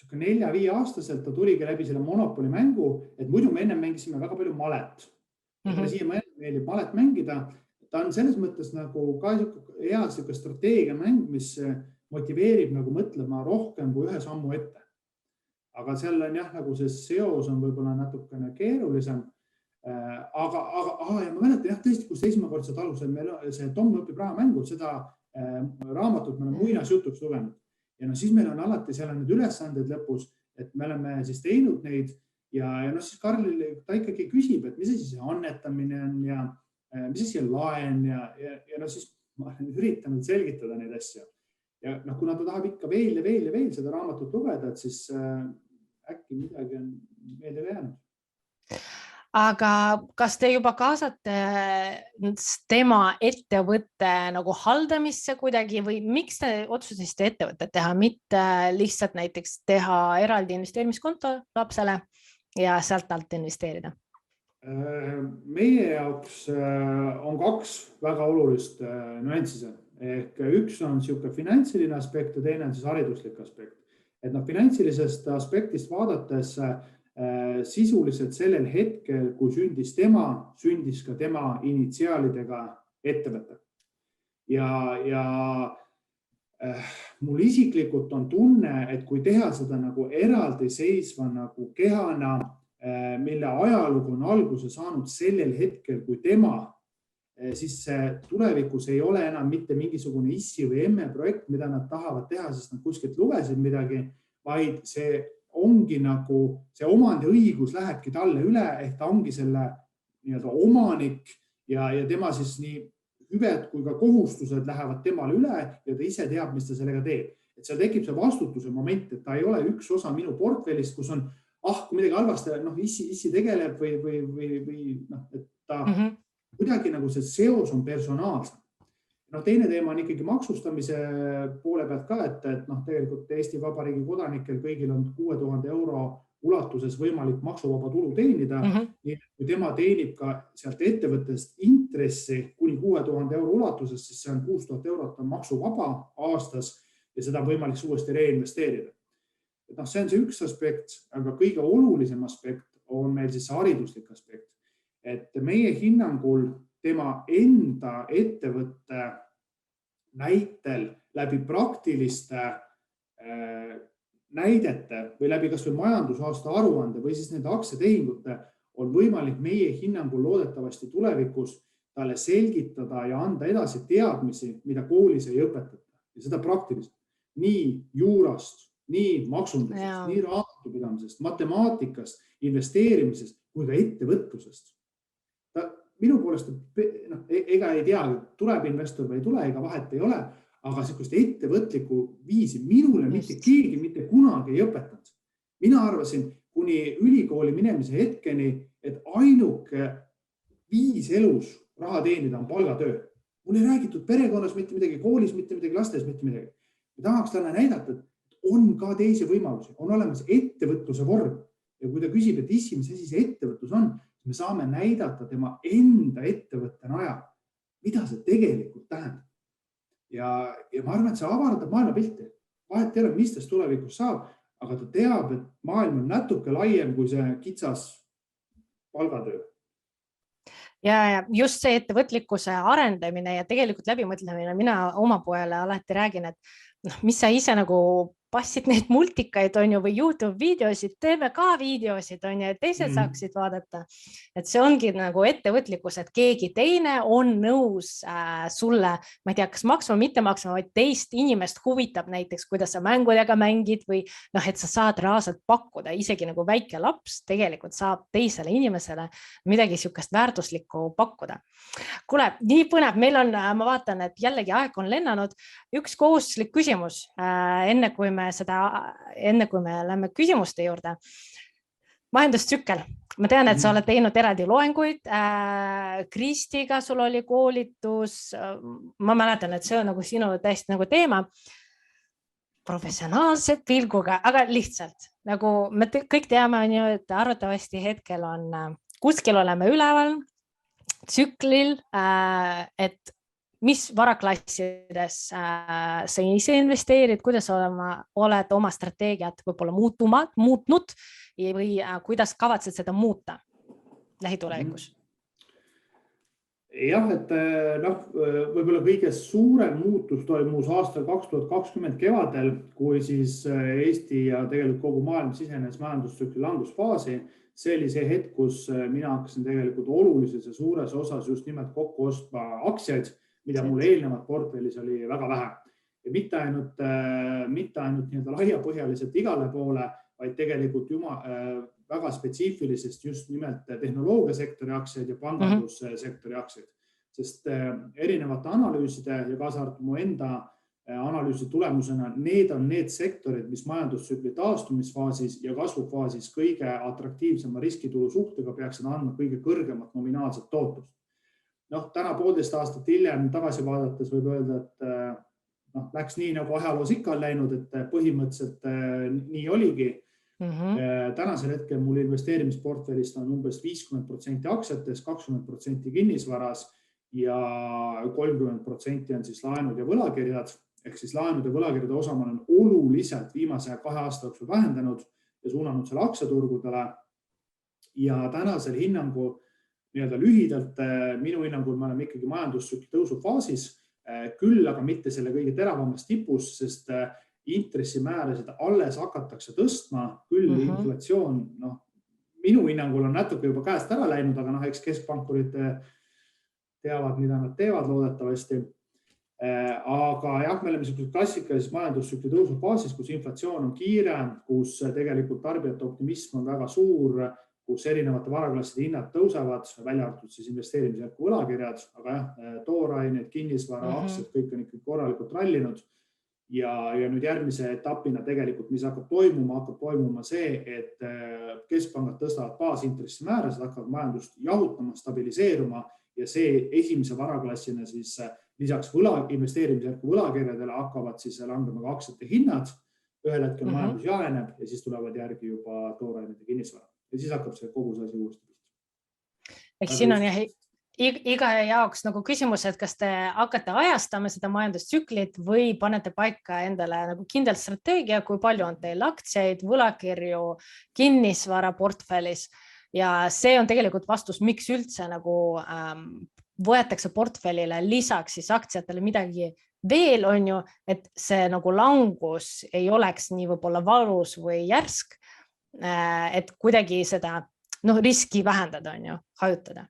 4-5-aastaselt, ta tuligi läbi selle Monopoli mängu, et muidu me enne mängisime väga palju malet. Siia meeldib malet mängida. Ta on selles mõttes nagu ka hea strateegia mäng, mis motiveerib nagu mõtlema rohkem kui ühe sammu ette. aga seal on jah, nagu see seos on võib-olla natukene keerulisem. Aga ja ma mäletan jah, tõesti, kus esimekordselt alusel meil see Tom õpib rahamängul, seda raamatut me oleme muinasjutuks lugenud. Ja siis meil on alati seal on need ülesanded lõpus, et me oleme siis teinud neid ja siis Karl ta ikkagi küsib, et mis see siis annetamine on ja mis see laen ja siis ma olen üritanud selgitada neid asju. Ja kuna ta tahab ikka veel seda raamatut lugeda, et siis äkki midagi on meelde jäänud. Aga kas te juba kaasate tema ettevõtte nagu haldamisse kuidagi või miks te otsustasite ettevõttet teha, mitte lihtsalt näiteks teha eraldi investeerimiskonto lapsele ja sealt alt investeerida? Meie jaoks on 2 väga olulist nüanssi. Ehk üks on niisugune finantsiline aspekt ja teine on siis hariduslik aspekt. Et finantsilisest aspektist vaadates sisuliselt sellel hetkel, kui sündis ka tema initsiaalidega ettevõte. Ja mul isiklikult on tunne, et kui teha seda nagu eraldi seisva nagu kehana, mille ajalugu on alguse saanud sellel hetkel, kui tema, siis tulevikus ei ole enam mitte mingisugune issi või emme projekt, mida nad tahavad teha, sest nad kuskilt lugesid midagi, vaid see ongi nagu see omandiõigus lähebki talle üle, ehk ta ongi selle nii-öelda omanik ja tema siis nii hüved kui ka kohustused lähevad temale üle ja ta ise teab, mis ta sellega teeb. Et seal tekib see vastutuse moment, et ta ei ole üks osa minu portfellist, kus on, kui midagi halvasti, issi tegeleb või et ta kuidagi nagu see seos on personaalsem. Teine teema on ikkagi maksustamise poole pealt ka, et tegelikult Eesti Vabariigi kodanikel kõigil on 6000 euro ulatuses võimalik maksuvaba tulu teenida. Nii, kui tema teenib ka sealt ettevõttest intressi kuni 6000 euro ulatuses, siis see on 6000 eurot on maksuvaba aastas ja seda on võimalik uuesti reinvesteerida. See on see üks aspekt, aga kõige olulisem aspekt on meil siis hariduslik aspekt. Et meie hinnangul tema enda ettevõtte näitel läbi praktiliste näidete või läbi kas või majandusaasta aruande või siis nende aktsiatehingute on võimalik meie hinnangul loodetavasti tulevikus talle selgitada ja anda edasi teadmisi, mida koolis ei õpetata. Ja seda praktiliselt. Nii juurast, nii maksundusest, nii raamatupidamisest, matemaatikast, investeerimisest kui ka ettevõtlusest. Minu poolest, ega ei tea, tuleb investor või ei tule, ega vahet ei ole, aga sellist ettevõtliku viisi minule mitte keegi mitte kunagi ei õpetanud. Mina arvasin kuni ülikooli minemise hetkeni, et ainuke viis elus raha teenida on palgatöö. Mul ei räägitud perekonnas mitte midagi, koolis mitte midagi, lastes mitte midagi. Ma tahaks talle näidata, et on ka teisi võimalusi, on olemas ettevõtluse vorm. Ja kui ta küsib, et mis asi see ettevõtlus on, me saame näidata tema enda ettevõtte najal, mida see tegelikult tähendab. Ja ma arvan, et see avardab maailma pilti. Vahet ei ole, mis tast tulevikus saab, aga ta teab, et maailm on natuke laiem kui see kitsas palgatöö. Ja just see ettevõtlikkuse arendamine ja tegelikult läbimõtlemine, mina oma poele alati räägin, et mis sa ise nagu passid neid multikaid on ju või YouTube videosid, teeme ka videosid on ju, et teised saaksid vaadata. Et see ongi nagu ettevõtlikkus, et keegi teine on nõus sulle, ma ei tea, kas maksma, mitte maksma, vaid teist inimest huvitab näiteks, kuidas sa mängudega mängid või et sa saad reaalselt pakkuda, isegi nagu väike laps tegelikult saab teisele inimesele midagi siukest väärtuslikku pakkuda. Kuule, nii põnev, meil on, ma vaatan, et jällegi aeg on lennanud. Üks kohustuslik küsimus, enne kui me lähme küsimuste juurde. Majandustsükkel. Ma tean, et sa oled teinud eraldi loenguid. Kristiga sul oli koolitus. Ma mäletan, et see on nagu sinu täiesti nagu teema. Professionaalse pilguga, aga lihtsalt. Nagu me kõik teame, et arvatavasti hetkel on kuskil oleme üleval tsüklil, et mis varaklassides sa ise investeerid, kuidas oled oma strateegiat võib-olla muutnud või kuidas kavatsed seda muuta lähitulevikus? Jah, et võib-olla kõige suurem muutus toimus aastal 2020 kevadel, kui siis Eesti ja tegelikult kogu maailm sisenes majandustsükli langusfaasi. See oli see hetk, kus mina hakkasin tegelikult olulises ja suures osas just nimelt kokku ostma aktsiaid, mida mul eelnevat portfellis oli väga vähe. Ja mitte ainult nii-öelda laiapõhjaliselt igale poole, vaid tegelikult väga spetsiifilisest just nimelt tehnoloogiasektori aktsiaid ja pangandussektori aktsiaid. Sest erinevate analüüside ja kaasa arvatud mu enda analüüsi tulemusena need on need sektorid, mis majandustsükli taastumisfaasis ja kasvufaasis kõige atraktiivsema riskitulu suhtega peaksid andma kõige kõrgemat nominaalset tootlust. Täna 1,5 aastat hiljem tagasi vaadates võib öelda, et läks nii nagu ajaloos ikka on läinud, et põhimõtteliselt nii oligi. Tänasel hetkel mul investeerimisportfellist on umbes 50% aktsiates, 20% kinnisvaras ja 30% on siis laenud ja võlakirjad. Ehk siis laenud ja võlakirjade osa ma olen oluliselt viimase 2 aasta jooksul vähendanud ja suunanud selle aktsiaturgudele. Ja tänasel hinnangu nii-öelda lühidalt minu hinnangul me oleme ikkagi majandustsükli tõusufaasis, küll aga mitte selle kõige teravamas tipus, sest intressimäärasid alles hakatakse tõstma, küll inflatsioon, minu hinnangul on natuke juba käest ära läinud, aga eks keskpankurid teavad, mida nad teevad loodetavasti. Aga jah, me oleme klassikalises majandustsükli tõusufaasis, kus inflatsioon on kiire, kus tegelikult tarbijate optimism on väga suur, kus erinevate varaklasside hinnad tõusevad, välja arvatud siis investeerimisjärku võlakirjad, aga jah, toorained, kinnisvara, aktsiad, kõik on ikkagi korralikult rallinud. Ja nüüd järgmise etapina tegelikult, mis hakkab toimuma see, et keskpangad tõstavad baasintressimäärasid, hakkavad majandust jahutama, stabiliseeruma ja see esimese varaklassina siis lisaks investeerimisjärku võlakirjadele hakkavad siis langema ka aktsiate hinnad. Ühel hetkel majandus jaeneb ja siis tulevad järgi juba toorained ja kinnisvara. Ja siis hakkab see kogu see asi uuesti. Ehk siin on jah iga jaoks nagu küsimus, et kas te hakkate ajastama seda majandustsüklit või panete paika endale nagu kindel strateegia, kui palju on teil aktsiaid, võlakirju, kinnisvara portfellis. Ja see on tegelikult vastus, miks üldse nagu võetakse portfellile lisaks siis aktsiatele midagi veel on ju, et see nagu langus ei oleks nii võib-olla valus või järsk, et kuidagi seda riski vähendada on ju, hajutada.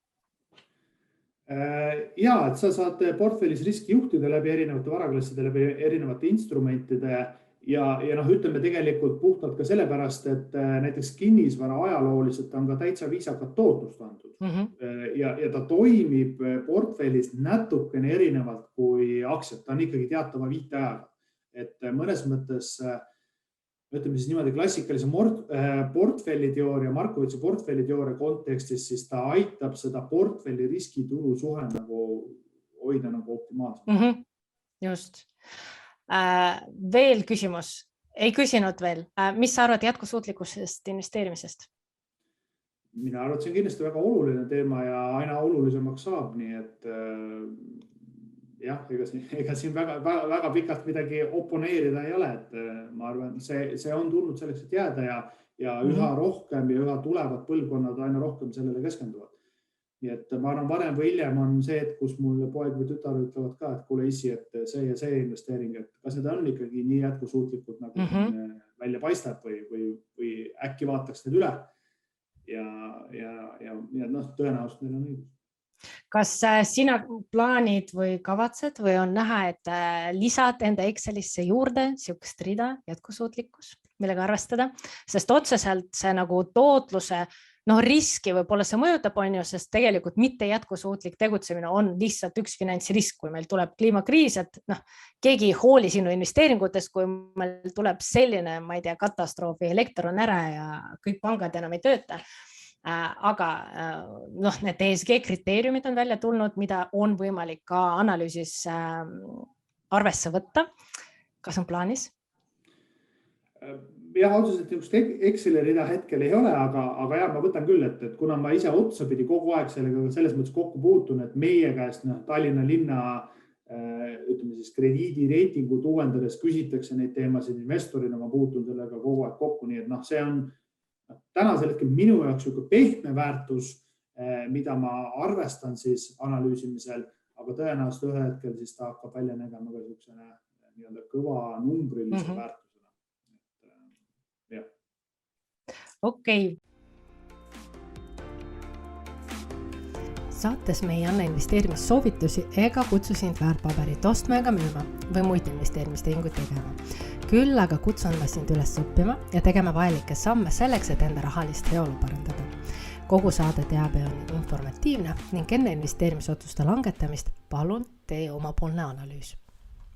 Ja, et sa saad portfellis riski juhtida läbi erinevate varaklasside, läbi erinevate instrumentide ja ütleme tegelikult puhtalt ka sellepärast, et näiteks kinnisvara ajalooliselt on ka täitsa viisakat tootlust antud ja ta toimib portfellis natukene erinevalt kui aktsiad, ta on ikkagi teatava viiteajaga, et mõnes mõttes ütleme siis niimoodi klassikalise portfelliteooria, Markovitši portfelliteooria kontekstis, siis ta aitab seda portfelli riskitulu suhe nagu hoida nagu optimaalselt. Just. Veel küsimus, ei küsinud veel, mis sa arvad jätkusuutlikkusest investeerimisest? Mina arvan, et see on kindlasti väga oluline teema ja aina olulisemaks saab, nii et jah, ega siin väga pikalt midagi oponeerida ei ole, et ma arvan, see on tulnud selleks, et jääda ja üha rohkem ja üha tulevad põlvkonnad aina rohkem sellele keskenduvad. Nii et ma arvan, varem või hiljem on see, et kus mul poeg või tütar ütlevad ka, et kuule issi, et see ja see investeering, et kas need on ikkagi nii jätkusuutlikud nagu välja paistab või äkki vaataks need üle ja tõenäoliselt neil on õigus. Kas sina plaanid või kavatsed või on näha, et lisad enda Excelisse juurde siukest rida jätkusuutlikkus, millega arvestada, sest otseselt see nagu tootluse riski võib-olla see mõjutab on ju, sest tegelikult mitte jätkusuutlik tegutsemine on lihtsalt üks finantsrisk, kui meil tuleb kliimakriis, et keegi ei hooli sinu investeeringutest, kui meil tuleb selline, ma ei tea, katastroofi, elekter on ära ja kõik pangad enam ei tööta. Aga need ESG kriteeriumid on välja tulnud, mida on võimalik ka analüüsis arvesse võtta. Kas on plaanis? Jah, otseselt just Exceli rida hetkel ei ole, aga jah, ma võtan küll, et kuna ma ise otsapidi kogu aeg sellega selles mõttes kokku puutun, et meie käest Tallinna linna ütleme siis krediidireitingut uuendades küsitakse neid teemasid investorina, ma puutun sellega kogu aeg kokku, nii et see on tänasel hetkel minu jaoks pehme väärtus, mida ma arvestan siis analüüsimisel, aga tõenäoliselt ühe hetkel siis ta hakkab välja nägema ka niisugune nii-öelda kõva numbrilise väärtusena. Okei. Saates me ei anna investeerimissoovitusi ega kutsu sind väärtpaberit ostma ega müüma või muid investeerimistehinguid tegema. Küll aga kutsun ma sind üles õppima ja tegema vajalikke samme selleks, et enda rahalist heaolu parandada. Kogu saade teabe on informatiivne ning enne investeerimisotsuste langetamist palun tee omapoolne analüüs.